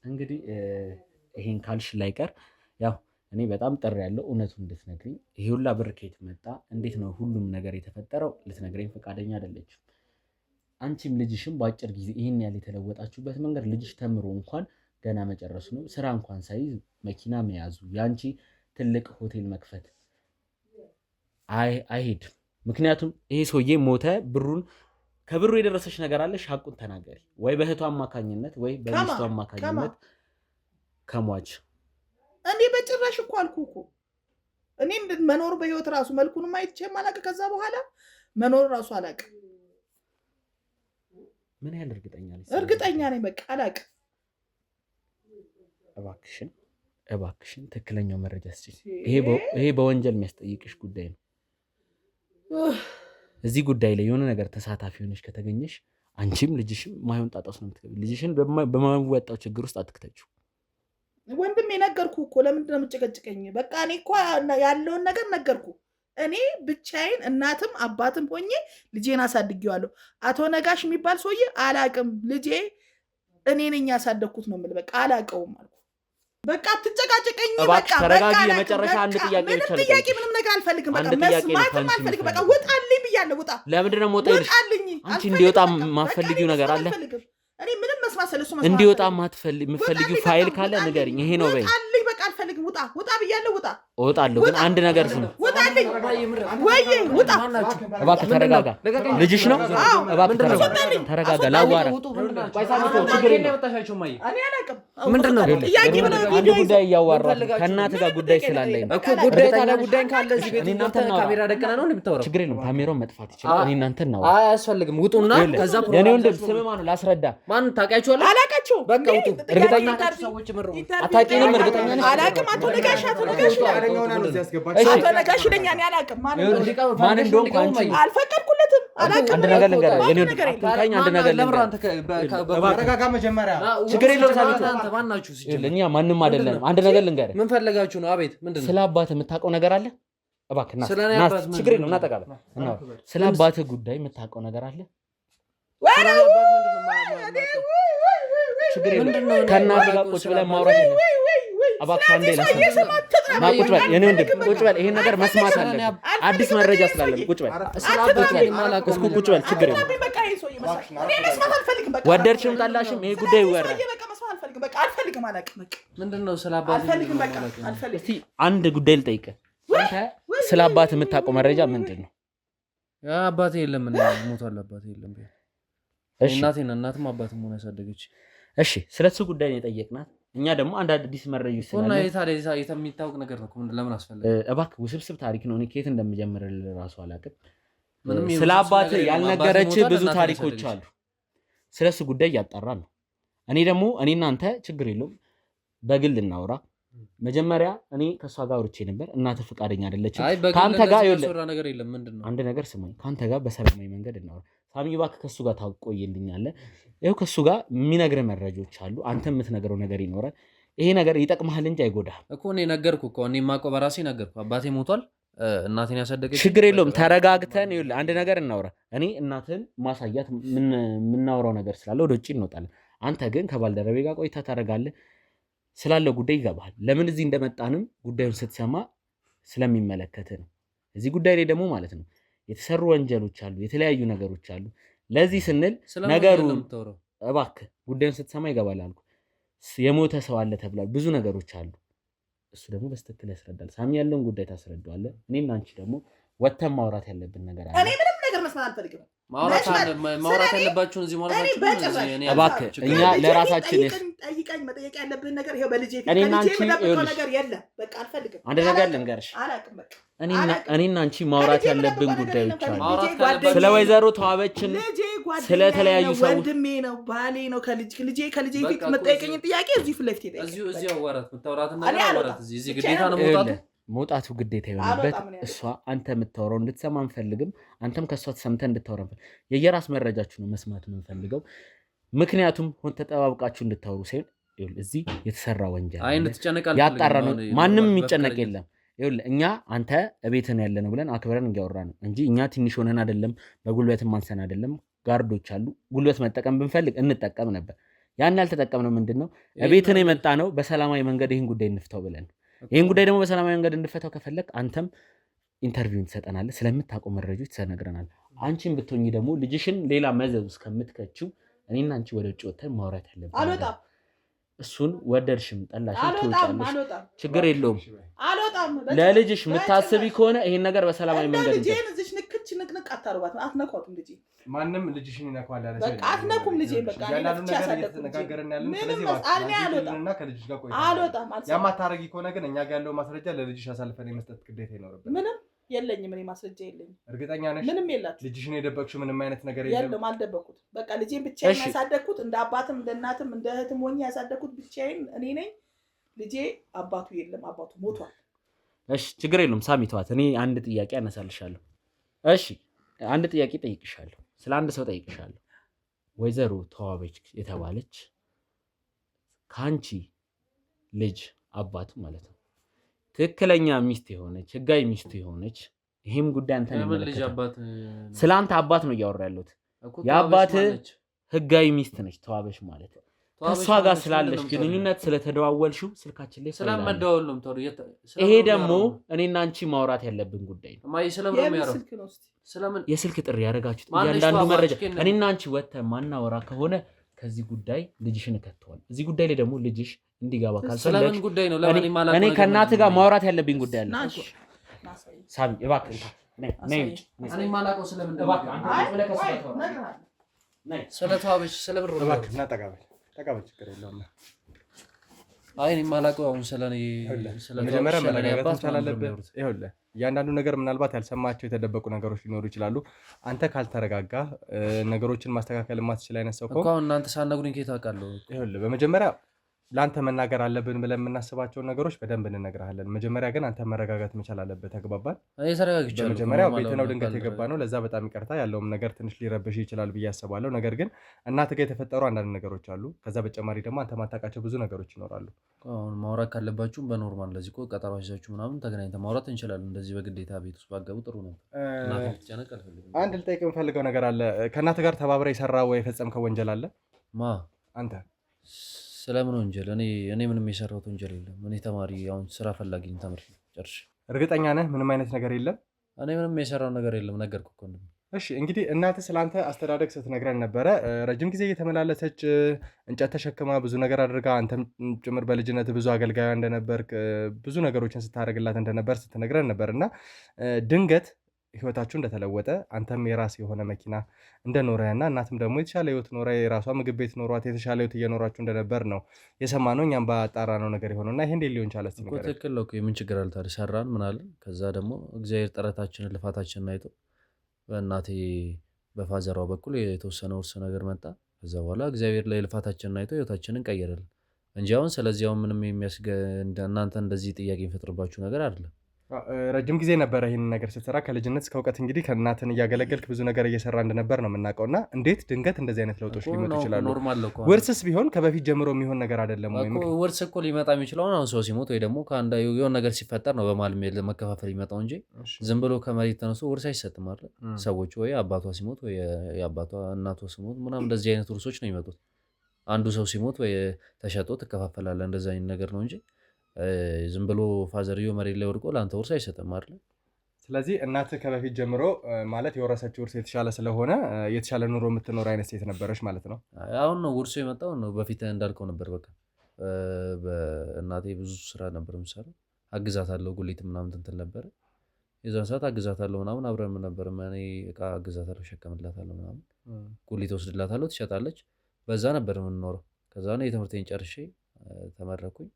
እንግዲህ ይሄን ካልሽ ላይቀር ያው እኔ በጣም ጥሪ ያለው እውነቱን እንድትነግሪኝ። ይሄ ሁላ ብር ከየት መጣ፣ እንዴት ነው ሁሉም ነገር የተፈጠረው ልትነግረኝ ፈቃደኛ አይደለችም። አንቺም ልጅሽም በአጭር ጊዜ ይህን ያህል የተለወጣችሁበት መንገድ ልጅሽ ተምሮ እንኳን ገና መጨረሱ ነው። ስራ እንኳን ሳይዝ መኪና መያዙ የአንቺ ትልቅ ሆቴል መክፈት አይሄድም። ምክንያቱም ይሄ ሰውዬ ሞተ። ከብሩ የደረሰች ነገር አለሽ፣ ሐቁን ተናገሪ። ወይ በእህቱ አማካኝነት ወይ በሚስቱ አማካኝነት ከሟች እኔ በጭራሽ እኮ አልኩህ እኮ እኔ መኖር በህይወት ራሱ መልኩንም አይቼም አላውቅም። ከዛ በኋላ መኖር ራሱ አላውቅም። ምን ያህል እርግጠኛ ነኝ? እርግጠኛ ነኝ። በቃ አላውቅም። እባክሽን ትክክለኛው መረጃ ስጪኝ። ይሄ በወንጀል የሚያስጠይቅሽ ጉዳይ ነው። እዚህ ጉዳይ ላይ የሆነ ነገር ተሳታፊ ሆነሽ ከተገኘሽ አንቺም ልጅሽም ማይሆን ጣጣ ውስጥ ነው የምትገቢው። ልጅሽን በማይወጣው ችግር ውስጥ አትክተችው። ወንድሜ ነገርኩህ እኮ ለምንድን ነው የምትጨቀጭቀኝ? በቃ እኔ እኮ ያለውን ነገር ነገርኩህ። እኔ ብቻዬን እናትም አባትም ሆኜ ልጄን አሳድጌዋለሁ። አቶ ነጋሽ የሚባል ሰውዬ አላቅም። ልጄ እኔ ነኝ ያሳደግኩት ነው የምልህ። በቃ አላቀውም አልኩህ። በቃ አትጨቃጨቀኝ። በቃ ተረጋጊ። የመጨረሻ አንድ ጥያቄ ብቻ ነው። ጥያቄ ምንም ነገር አልፈልግም። በቃ መስማትም አልፈልግም። በቃ ውጣልኝ ብያለሁ። ውጣ። ለምንድን ነው የምወጣው? አንቺ እንዲወጣ የማትፈልጊው ነገር አለ? እኔ ምንም መስማት ስለሱ እንዲወጣ የምትፈልጊው ፋይል ካለ ንገሪኝ። ይሄ ነው በይ። በቃ አልፈልግም። ውጣ ብያለሁ። ውጣ። እወጣለሁ፣ ግን አንድ ነገር ስሙ። ውጣልኝ ወይ ውጣ። እባክህ ተረጋጋ። ልጅሽ ነው። እባክህ ተረጋጋ። ላዋራ ምንድን ነው አንድ ጉዳይ እያዋራሁ ከእናትህ ጋር ጉዳይ ስላለኝ ነው እኮ። ጉዳይ ታዲያ ጉዳይ ካለ እዚህ ቤት እናንተ ካሜራ ደቀና ነው እንደምታወራው። ችግር የለውም። ካሜራውን መጥፋት ይችላል። እኔ እናንተ ነው። አይ አያስፈልግም። ውጡና ከዛ የኔ ወንድም ስም ማን ነው? ላስረዳ። ማን ታውቂያቸዋለህ? አላውቃቸውም። በቃ ውጡ። እርግጠኛ ሰዎች ምሩ አታውቂኝም? እርግጠኛ ነሽ? አላውቅም። አቶ ነጋሽ አቶ ነጋሽ ነኝ። እኔ አላውቅም ማን እንደሆንኩ አንቺ አልፈቀድኩለትም። አላውቅም። አንድ ነገር ልንገርህ። የኔ ወንድም አትንካኝ። አንድ ነገር ልንገርህ። ተረጋጋ መጀመሪያ። ችግር የለውም። ሳቢቱ ማን ናችሁ? እኛ ማንም አይደለም። አንድ ነገር ልንገርህ። ምን ፈለጋችሁ ነው? አቤት። ምንድን ነው? ስለ አባትህ የምታውቀው ነገር አለ? እባክህ ና። ችግር የለውም። ና ጠቃ በል። ስለ አባትህ ጉዳይ የምታውቀው ነገር አለ? ችግር የለውም። ከእናትህ ጋር ቁጭ ብለን ማውራት የለም። እባክህ አንዴ ና ቁጭ በል። የኔ ወንድም ቁጭ በል። ይሄን ነገር መስማት አለብን። አዲስ መረጃ ስላለን ቁጭ በል። እስኩ ቁጭ በል። ችግር የለውም። ሰውዬ መስማት አልፈልግም። በቃ ወደድሽም ጠላሽም ይሄ ጉዳይ ይወራል። በቃ መስማት አልፈልግም። በቃ አልፈልግም። አላውቅም። በቃ ምንድነው ስለ አባቴ አልፈልግም። በቃ አልፈልግም። እስቲ አንድ ጉዳይ ልጠይቅህ። አንተ ስለ አባትህ የምታውቀው መረጃ ምንድን ነው? አባቴ የለም እና ሞቷል። አባቴ የለም። እሺ እናትም አባትም ሆነ ያሳደገች። እሺ ስለሱ ጉዳይ ነው የጠየቅናት። እኛ ደግሞ አንድ አዲስ መረጃ ስላለ የሚታወቅ ነገር ነው። ለምን አስፈለገ? እባክህ ውስብስብ ታሪክ ነው። እኔ ከየት እንደምጀምርልህ እራሱ አላውቅም። ስለ አባትህ ያልነገረች ብዙ ታሪኮች አሉ። ስለሱ ጉዳይ እያጣራን ነው። እኔ ደግሞ እናንተ ችግር የለውም በግል እናውራ። መጀመሪያ እኔ ከሷ ጋር አውርቼ ነበር። እናትህ ፈቃደኛ አይደለችም። ካንተ ጋር ነገር የለም። ምንድነው አንድ ነገር ስማኝ። ካንተ ጋር በሰላማዊ መንገድ እናውራ። ሳሚ እባክህ ከሱ ጋር ታቆይልኛለህ። ይኸው ከሱ ጋር የሚነግርህ መረጃዎች አሉ። አንተ የምትነግረው ነገር ይኖራል። ይሄ ነገር ይጠቅምሃል እንጂ አይጎዳህም እኮ። እኔ ነገርኩህ እኮ። እኔ የማውቀው በራሴ ነገርኩህ። አባቴ ሞቷል። እናቴን ያሳደገች። ችግር የለውም ተረጋግተን ይኸውልህ አንድ ነገር እናውራ። እኔ እናትህን ማሳያት የምናወራው ነገር ስላለ ወደ ውጭ እንወጣለን። አንተ ግን ከባልደረቤ ጋር ቆይታ ታደርጋለህ። ስላለው ጉዳይ ይገባሃል። ለምን እዚህ እንደመጣንም ጉዳዩን ስትሰማ ስለሚመለከትህ ነው። እዚህ ጉዳይ ላይ ደግሞ ማለት ነው የተሰሩ ወንጀሎች አሉ፣ የተለያዩ ነገሮች አሉ። ለዚህ ስንል ነገሩ እባክህ ጉዳዩን ስትሰማ ይገባል አልኩ። የሞተ ሰው አለ ተብሏል። ብዙ ነገሮች አሉ። እሱ ደግሞ በስትክክል ያስረዳል። ሳሚ ያለውን ጉዳይ ታስረዳዋለህ። እኔና አንቺ ደግሞ ወተን ማውራት ያለብን ነገር አለ። እኔ ምንም ነገር መስማት አልፈልግም። ማውራት ያለባችሁን እዚህ ማውራታችሁ እባክህ እኛ ለራሳችን ጠይቀኝ። መጠየቅ ያለብን ነገር ይሄው በልጄ ፊት የምደብቀው ነገር የለም። በቃ አልፈልግም። አንድ ነገር ልንገርሽ። እኔና አንቺ ማውራት ያለብን ጉዳዮች አሉ። ስለ ወይዘሮ ተዋበችን፣ ስለተለያዩ ሰዎች ወንድሜ ነው፣ ባሌ ነው። ከልጄ ፊት መጠየቀኝን ጥያቄ እዚህ ፊት ለፊት እዚህ አዋራት የምታወራትን ነገር አዋራት። እዚህ ግዴታ ነው መውጣቱ ግዴታ የሆነበት እሷ አንተ የምታወራው እንድትሰማ አንፈልግም። አንተም ከእሷ ተሰምተህ እንድታወራ የየራስ መረጃችሁ ነው መስማት የምንፈልገው። ምክንያቱም ሆን ተጠባብቃችሁ እንድታወሩ ሳይሆን እዚህ የተሰራ ወንጀል ያጣራ ነው። ማንም የሚጨነቅ የለም። ይኸውልህ እኛ አንተ እቤትን ያለ ነው ብለን አክብረን እያወራ ነው እንጂ እኛ ትንሽ ሆነን አይደለም፣ በጉልበትም አንሰን አይደለም። ጋርዶች አሉ። ጉልበት መጠቀም ብንፈልግ እንጠቀም ነበር። ያን ያልተጠቀምነው ምንድነው? እቤትን የመጣ ነው በሰላማዊ መንገድ ይህን ጉዳይ እንፍታው ብለን። ይህን ጉዳይ ደግሞ በሰላማዊ መንገድ እንድፈታው ከፈለግ አንተም ኢንተርቪው ትሰጠናለህ፣ ስለምታውቀው መረጃዎች ትነግረናለህ። አንቺን ብትሆኚ ደግሞ ልጅሽን ሌላ መዘዝ ውስጥ ከምትከቺው እኔና አንቺ ወደ ውጭ ወጥተን ማውራት ያለብን አልወጣም። እሱን ወደድሽም ጠላሽም ትወጫለሽ፣ ችግር የለውም። አልወጣም። ለልጅሽ የምታስቢ ከሆነ ይሄን ነገር በሰላማዊ መንገድ ልጄን እዚህ ንክች ንቅንቅ አታርጓትም፣ አትነኳትም። ልጄ ማንም ልጅሽን ይነካዋል ያለ በቃ አትነኩም። ልጄን በቃ ያላሉ ነገር እየተነጋገርን ያለን። ስለዚህ አልወጣም። ከልጅሽ ጋር ቆይታ አልወጣም። ያማታረጊ ከሆነ ግን እኛ ጋር ያለው ማስረጃ ለልጅሽ አሳልፈን የመስጠት ግዴታ ይኖርብናል። ምንም የለኝም። እኔ ማስረጃ የለኝም። እርግጠኛ ነሽ? ምንም የላችሁ። ልጅሽን የደበቅሽው ምንም አይነት ነገር የለም። አልደበኩት። በቃ ልጄን ብቻዬን ያሳደግኩት እንደ አባትም እንደ እናትም እንደ እህትም ሆኜ ያሳደግኩት ብቻዬን እኔ ነኝ። ልጄ አባቱ የለም፣ አባቱ ሞቷል። እሺ ችግር የለውም። ሳሚ ተዋት። እኔ አንድ ጥያቄ አነሳልሻለሁ። እሺ አንድ ጥያቄ ጠይቅሻለሁ። ስለ አንድ ሰው ጠይቅሻለሁ። ወይዘሮ ተዋበች የተባለች ከአንቺ ልጅ አባት ማለት ነው ትክክለኛ ሚስት የሆነች ህጋዊ ሚስቱ የሆነች ይሄም ጉዳይ አንተ ነው ስለ አንተ አባት ነው እያወራ ያለሁት። የአባት ህጋዊ ሚስት ነች ተዋበች ማለት ነው። ከሷ ጋር ስላለሽ ግንኙነት ስለተደዋወልሽው ስልካችን ላይ ስለማደዋወል ነው ተወሩ። ይሄ ደግሞ እኔና አንቺ ማውራት ያለብን ጉዳይ ነው። ማይ ስለምን የስልክ ጥሪ ያደረጋችሁት እያንዳንዱ መረጃ እኔና አንቺ ወጥተን ማናወራ ከሆነ ከዚህ ጉዳይ ልጅሽን ከተዋል። እዚህ ጉዳይ ላይ ደግሞ ልጅሽ እንዲገባ ካልፈለግሽ እኔ ከእናትህ ጋር ማውራት ያለብኝ ጉዳይ አለ። ሳሚ እባክህ ነይ እኔ ማላውቀው ስለምን ስለተዋበች ስለብር እባክህ እና ተቀበል ችግር የለውም። አይ እኔ ማላውቀው አሁን ስለኔ መጀመሪያ መረጋጋት እንችላለን። ይኸውልህ እያንዳንዱ ነገር ምናልባት ያልሰማቸው የተደበቁ ነገሮች ሊኖሩ ይችላሉ። አንተ ካልተረጋጋ ነገሮችን ማስተካከል የማትችል አይነት ሰው ከሆነ እናንተ ሳትነግሩኝ ከየት አውቃለሁ? ይኸውልህ በመጀመሪያ ለአንተ መናገር አለብን ብለን የምናስባቸውን ነገሮች በደንብ እንነግርሃለን። መጀመሪያ ግን አንተ መረጋጋት መቻል አለብህ። ተግባባን? በመጀመሪያ ቤት ነው ድንገት የገባ ነው። ለዛ በጣም ይቅርታ። ያለውም ነገር ትንሽ ሊረብሽ ይችላል ብዬ አስባለሁ። ነገር ግን እናንተ ጋር የተፈጠሩ አንዳንድ ነገሮች አሉ። ከዛ በተጨማሪ ደግሞ አንተ ማታውቃቸው ብዙ ነገሮች ይኖራሉ። አሁን ማውራት ካለባችሁም በኖርማል ለዚህ እኮ ቀጠሮ ይዛችሁ ምናምን ተገናኝተን ማውራት እንችላለን። እንደዚህ በግዴታ ቤት ውስጥ ባገቡ ጥሩ ነው። አንድ ልጠይቅ የምፈልገው ነገር አለ። ከእናንተ ጋር ተባብረህ የሰራው ወይ የፈጸምከው ወንጀል አለ? አንተ ስለምን ወንጀል? እኔ ምንም የሰራሁት ወንጀል የለም። እኔ ተማሪ አሁን ስራ ፈላጊ ነኝ። ተምሬ ጨርሼ። እርግጠኛ ነህ? ምንም አይነት ነገር የለም? እኔ ምንም የሰራው ነገር የለም። ነገርኩህ እኮ እሺ እንግዲህ እናትህ ስላንተ አስተዳደግ ስትነግረን ነበረ። ረጅም ጊዜ እየተመላለሰች እንጨት ተሸክማ ብዙ ነገር አድርጋ አንተም ጭምር በልጅነት ብዙ አገልጋዩ እንደነበርክ ብዙ ነገሮችን ስታደርግላት እንደነበር ስትነግረን ነበር እና ድንገት ህይወታችሁ እንደተለወጠ አንተም የራስ የሆነ መኪና እንደኖረህና እናትም ደግሞ የተሻለ ህይወት ኖረ የራሷ ምግብ ቤት ኖሯት የተሻለ ህይወት እየኖራችሁ እንደነበር ነው የሰማነው። እኛም ባጣራነው ነገር የሆነው እና ይሄ እንዴት ሊሆን ቻለ? እስኪ ንገረኝ። ትክክል ነው። የምን ችግር አለ ታዲያ? ሰራን ምን አለን? ከዛ ደግሞ እግዚአብሔር ጥረታችንን ልፋታችንን አይቶ በእናቴ በፋዘሯ በኩል የተወሰነ ውርስ ነገር መጣ። ከዛ በኋላ እግዚአብሔር ላይ ልፋታችንን አይቶ ህይወታችንን ቀየረልን እንጂ አሁን ስለዚህ አሁን ምንም እናንተ እንደዚህ ጥያቄ የሚፈጥርባችሁ ነገር አይደለም። ረጅም ጊዜ ነበረ ይህንን ነገር ስትሰራ ከልጅነት እስከ እውቀት እንግዲህ ከእናትን እያገለገልክ ብዙ ነገር እየሰራ እንደነበር ነው የምናውቀው። እና እንዴት ድንገት እንደዚህ አይነት ለውጦች ሊመጡ ይችላሉ? ውርስስ ቢሆን ከበፊት ጀምሮ የሚሆን ነገር አይደለም ወይ? ውርስ እኮ ሊመጣ የሚችለው አሁን ሰው ሲሞት ወይ ደግሞ የሆነ ነገር ሲፈጠር ነው በመሀል መከፋፈል ሊመጣው እንጂ ዝም ብሎ ከመሬት ተነስቶ ውርስ አይሰጥም አይደል? ሰዎች ወይ አባቷ ሲሞት ወይ የአባቷ እናቷ ሲሞት ምናምን እንደዚህ አይነት ውርሶች ነው የሚመጡት። አንዱ ሰው ሲሞት ወይ ተሸጦ ትከፋፈላለህ እንደዚህ አይነት ነገር ነው እንጂ ዝም ብሎ ፋዘርዮ መሬት ላይ ወድቆ ለአንተ ውርስ አይሰጥም አይደል? ስለዚህ እናትህ ከበፊት ጀምሮ ማለት የወረሰችው ውርስ የተሻለ ስለሆነ የተሻለ ኑሮ የምትኖር አይነት ሴት ነበረች ማለት ነው። አሁን ነው ውርሱ የመጣው ነው። በፊት እንዳልከው ነበር። በቃ እናቴ ብዙ ስራ ነበር የምትሰራው። አግዛታለሁ፣ ጉሊት ምናምን እንትን ነበረ። የዛን ሰዓት አግዛታለሁ ምናምን አብረን ነበር። እኔ እቃ አግዛታለሁ፣ ሸከምላታለሁ ምናምን፣ ጉሊት ወስድላታለሁ፣ ትሸጣለች። በዛ ነበር የምንኖረው። ከዛ ነው የትምህርቴን ጨርሼ ተመረኩኝ።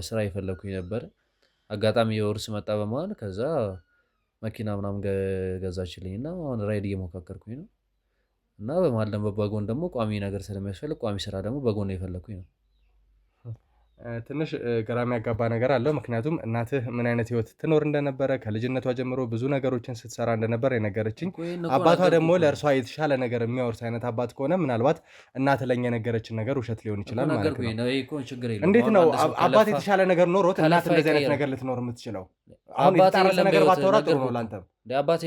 ስራ የፈለኩኝ ነበር። አጋጣሚ የውርስ መጣ በመሃል። ከዛ መኪና ምናምን ገዛችልኝ እና አሁን ራይድ እየሞካከርኩኝ ነው። እና በመሃል ደግሞ በጎን ደግሞ ቋሚ ነገር ስለሚያስፈልግ ቋሚ ስራ ደግሞ በጎን የፈለኩኝ ነው። ትንሽ ግራ የሚያጋባ ነገር አለው። ምክንያቱም እናትህ ምን አይነት ህይወት ትኖር እንደነበረ ከልጅነቷ ጀምሮ ብዙ ነገሮችን ስትሰራ እንደነበር የነገረችኝ፣ አባቷ ደግሞ ለእርሷ የተሻለ ነገር የሚያወርስ አይነት አባት ከሆነ ምናልባት እናትህ ለኛ የነገረችን ነገር ውሸት ሊሆን ይችላል ማለት ነው። እንዴት ነው አባት የተሻለ ነገር ኖሮት እናት እንደዚህ አይነት ነገር ልትኖር የምትችለው? አሁን የተጣረሰ ነገር ባታወራ ጥሩ ነው ለአንተም።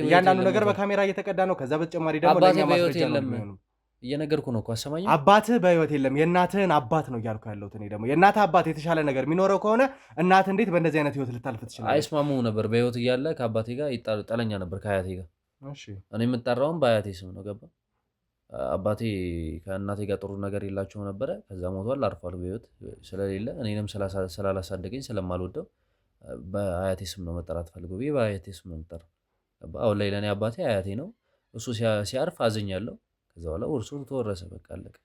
እያንዳንዱ ነገር በካሜራ እየተቀዳ ነው። ከዛ በተጨማሪ ደግሞ ለእኛ ማስረጃ ነው የሚሆነው። እየነገርኩ ነው እኮ አሰማኝ። አባትህ በህይወት የለም፣ የእናትህን አባት ነው እያልኩ ያለሁት እኔ። ደግሞ የእናትህ አባት የተሻለ ነገር የሚኖረው ከሆነ እናትህ እንዴት በእንደዚህ አይነት ህይወት ልታልፍ ትችላለች? አይስማሙ ነበር። በህይወት እያለ ከአባቴ ጋር ጠለኛ ነበር ከአያቴ ጋር። እኔ የምጠራውም በአያቴ ስም ነው። ገባ? አባቴ ከእናቴ ጋር ጥሩ ነገር የላቸው ነበረ። ከዛ ሞቷል፣ አርፏል። በህይወት ስለሌለ እኔንም ስላላሳደገኝ ስለማልወደው በአያቴ ስም ነው መጠራት ፈልጎ ብዬ በአያቴ ስም ነው የምጠራው። አሁን ላይ ለእኔ አባቴ አያቴ ነው። እሱ ሲያርፍ አዝኛለሁ። ከዛ በኋላ ውርሱ ተወረሰ። በቃ አለቀ።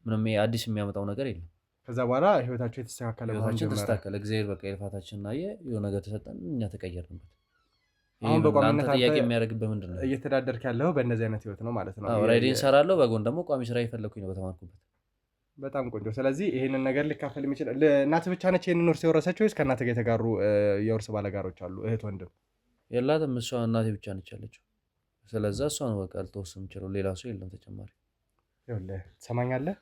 ምንም አዲስ የሚያመጣው ነገር የለም። ከዛ በኋላ ህይወታቸው የተስተካከለ ተስተካከለ። እግዚአብሔር በቃ የልፋታችንን አየ። የሆነ ነገር ተሰጠን፣ እኛ ተቀየርንበት። አሁን በቋሚነት ጥያቄ የሚያደርግብህ ምንድን ነው? እየተዳደርክ ያለው በእነዚህ አይነት ህይወት ነው ማለት ነው? ራይዴን እሰራለሁ፣ በጎን ደግሞ ቋሚ ስራ የፈለኩኝ ነው በተማርኩበት። በጣም ቆንጆ። ስለዚህ ይህንን ነገር ሊካፈል የሚችል እናትህ ብቻ ነች ይህንን ውርስ የወረሰችው ወይስ ከእናትህ ጋር የተጋሩ የውርስ ባለጋሮች አሉ? እህት ወንድም የላትም። እሷ እናቴ ብቻ ነች ያለችው። ስለዛ እሷ ነው በቃ ልትወስድ የምችለው። ሌላ ሰው የለም ተጨማሪ። ይኸውልህ ትሰማኛለህ?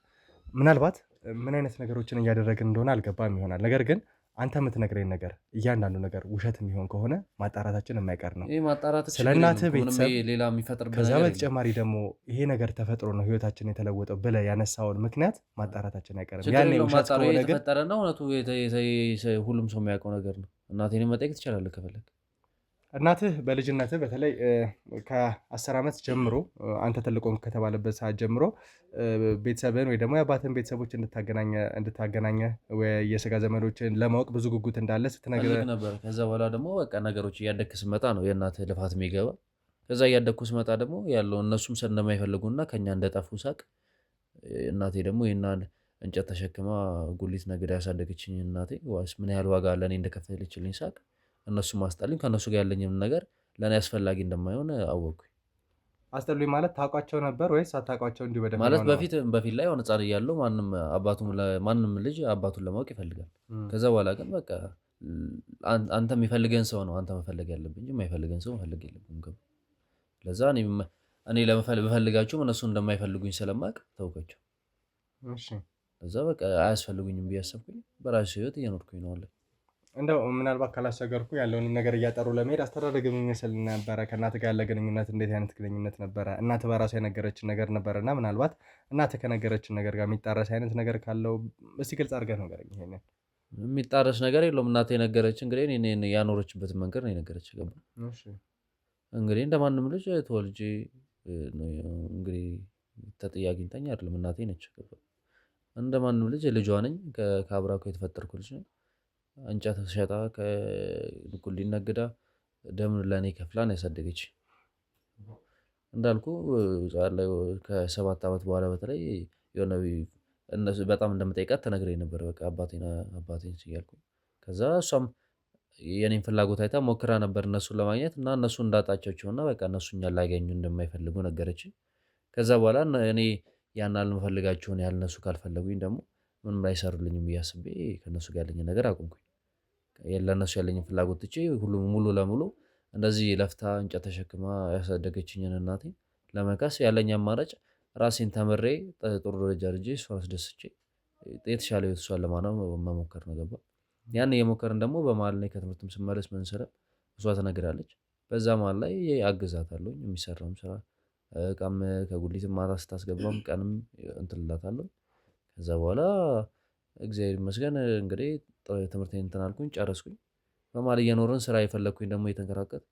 ምናልባት ምን አይነት ነገሮችን እያደረግን እንደሆነ አልገባም ይሆናል። ነገር ግን አንተ የምትነግረኝ ነገር እያንዳንዱ ነገር ውሸት የሚሆን ከሆነ ማጣራታችን የማይቀር ነው። ስለ እናትህ ቤተሰብ፣ ከዛ በተጨማሪ ደግሞ ይሄ ነገር ተፈጥሮ ነው ህይወታችን የተለወጠው ብለህ ያነሳውን ምክንያት ማጣራታችን አይቀርም። ያኔ ውሸት ከሆነ ግን የተፈጠረና እውነቱ ሁሉም ሰው የሚያውቀው ነገር ነው። እናቴን መጠየቅ ትችላለህ ከፈለግ። እናትህ በልጅነትህ በተለይ ከ10 ዓመት ጀምሮ አንተ ትልቆም ከተባለበት ሰዓት ጀምሮ ቤተሰብን ወይ ደግሞ የአባትን ቤተሰቦች እንድታገናኘ ወይ የስጋ ዘመዶችን ለማወቅ ብዙ ጉጉት እንዳለ ስትነግረህ ነበር። ከዛ በኋላ ደግሞ በቃ ነገሮች እያደግክ ስመጣ ነው የእናትህ ልፋት የሚገባ። ከዛ እያደግኩ ስመጣ ደግሞ ያለው እነሱም እንደማይፈልጉና ከኛ እንደጠፉ ሳቅ። እናቴ ደግሞ ይህን እንጨት ተሸክማ ጉሊት ነግዳ ያሳደገችኝ እናቴ ምን ያህል ዋጋ ለእኔ እንደከፈለችልኝ ሳቅ። እነሱ ማስጠልኝ ከእነሱ ጋር ያለኝም ነገር ለእኔ አስፈላጊ እንደማይሆን አወቅኩኝ። አስጠሉኝ ማለት ታውቋቸው ነበር ወይስ ሳታውቋቸው እንዲሁ በደንብ ማለት በፊት ላይ ሆነ ህጻን እያለሁ ማንም ልጅ አባቱን ለማወቅ ይፈልጋል። ከዛ በኋላ ግን በቃ አንተ የሚፈልገን ሰው ነው አንተ መፈለግ ያለብህ እንጂ የማይፈልገን ሰው መፈለግ የለብህም። ለዛ እኔ በፈልጋቸውም እነሱ እንደማይፈልጉኝ ስለማውቅ ተውኳቸው። ለዛ በቃ አያስፈልጉኝም ብዬ አሰብኩኝ። በራሴ ህይወት እየኖርኩኝ ነው አለ። እንደው ምናልባት ካላስቸገርኩ ያለውን ነገር እያጠሩ ለመሄድ አስተዳደግ የሚመስል ነበረ? ከእናትህ ጋር ያለ ግንኙነት እንዴት አይነት ግንኙነት ነበረ? እናትህ በራሷ የነገረችን ነገር ነበረ እና ምናልባት እናትህ ከነገረችን ነገር ጋር የሚጣረስ አይነት ነገር ካለው እስቲ ግልጽ አድርገህ ንገረኝ። ይሄንን የሚጣረስ ነገር የለውም። እናትህ የነገረች እንግዲህ ያኖረችበትን መንገድ ነው የነገረች። ገባ እንግዲህ እንደማንም ልጅ ተወልጄ እንግዲህ ተጠያቂኝ አይደለም እናቴ ነች። እንደማንም ልጅ ልጇ ነኝ። ከአብራኳ የተፈጠርኩ ልጅ ነኝ። እንጨት ሸጣ ከቁልሊ ነግዳ ደም ለእኔ ከፍላን ያሳደገች እንዳልኩ ከ7 ዓመት በኋላ በተለይ የሆነ እነሱ በጣም እንደምጠይቃት ተነግረኝ ነበር። በቃ አባቴን እያልኩ ከዛ እሷም የኔን ፍላጎት አይታ ሞክራ ነበር እነሱን ለማግኘት እና እነሱ እንዳጣቻቸውና በቃ እነሱ እኛን ላያገኙ እንደማይፈልጉ ነገረችኝ። ከዛ በኋላ እኔ ያን አልምፈልጋቸውን ያህል እነሱ ካልፈለጉኝ ደግሞ ምንም ላይሰሩልኝም ብዬ አስቤ ከእነሱ ጋር ያለኝን ነገር አቆምኩኝ። ለእነሱ ያለኝን ፍላጎት ትቼ ሁሉም ሙሉ ለሙሉ እንደዚህ ለፍታ እንጨት ተሸክማ ያሳደገችኝን እናቴን ለመካስ ያለኝ አማራጭ ራሴን ተምሬ ጥሩ ደረጃ ልጄ እሷን አስደስቼ የተሻለ ህይወት እሷን ለማኖር መሞከር ነው። ገባ ያን እየሞከርን ደግሞ በመሀል ላይ ከትምህርትም ስመለስ ምን ስራ እሷ ትነግራለች። በዛ መሀል ላይ አግዛታለሁ የሚሰራውን ስራ እቃም ከጉሊትም ማታ ስታስገባም ቀንም እንትን እላታለሁ። ከዛ በኋላ እግዚአብሔር ይመስገን እንግዲህ ትምህርቴን እንትን አልኩኝ ጨረስኩኝ። በመሀል እየኖርን ስራ የፈለግኩኝ ደግሞ እየተንከራከት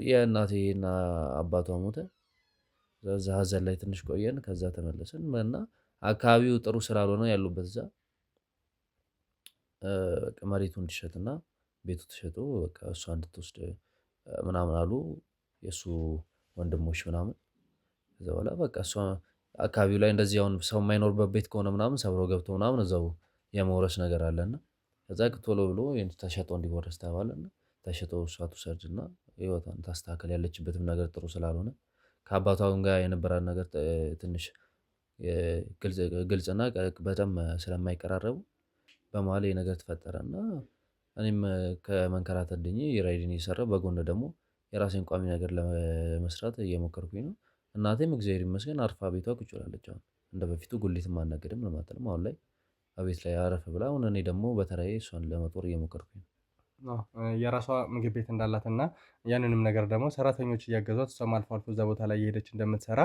የእናቴና አባቷ ሞተ። እዛ ሀዘን ላይ ትንሽ ቆየን። ከዛ ተመለስን እና አካባቢው ጥሩ ስላልሆነ ያሉበት እዛ መሬቱ እንዲሸጥና ቤቱ ተሸጦ በቃ እሷ እንድትወስድ ምናምን አሉ የእሱ ወንድሞች ምናምን። ከዛ በኋላ በቃ እሷ አካባቢው ላይ እንደዚህ አሁን ሰው የማይኖርበት ቤት ከሆነ ምናምን ሰብረው ገብተው ምናምን እዛው የመውረስ ነገር አለና ከዛ ቶሎ ብሎ ተሸጦ እንዲወረስ ተባለና ተሸጦ እሷ ትውሰድና ህይወቷን ታስተካከል። ያለችበትም ነገር ጥሩ ስላልሆነ ከአባቷ ጋር የነበራት ነገር ትንሽ ግልጽና በጣም ስለማይቀራረቡ በመሀል ነገር ተፈጠረና እኔም ከመንከራተት ድኜ ራይድን እየሰራሁ በጎን ደግሞ የራሴን ቋሚ ነገር ለመስራት እየሞከርኩኝ ነው። እናቴም እግዚአብሔር ይመስገን አርፋ ቤቷ ቁጭ ብላለች። አሁን እንደበፊቱ ጉሊትም አልነግድም ለማለትም አሁን ላይ አቤት ላይ አረፍ ብላ አሁን እኔ ደግሞ በተራዬ እሷን ለመጦር እየሞከርኩኝ ነው። የራሷ ምግብ ቤት እንዳላትና ያንንም ነገር ደግሞ ሰራተኞች እያገዟት እሷም አልፎ አልፎ እዛ ቦታ ላይ እየሄደች እንደምትሰራ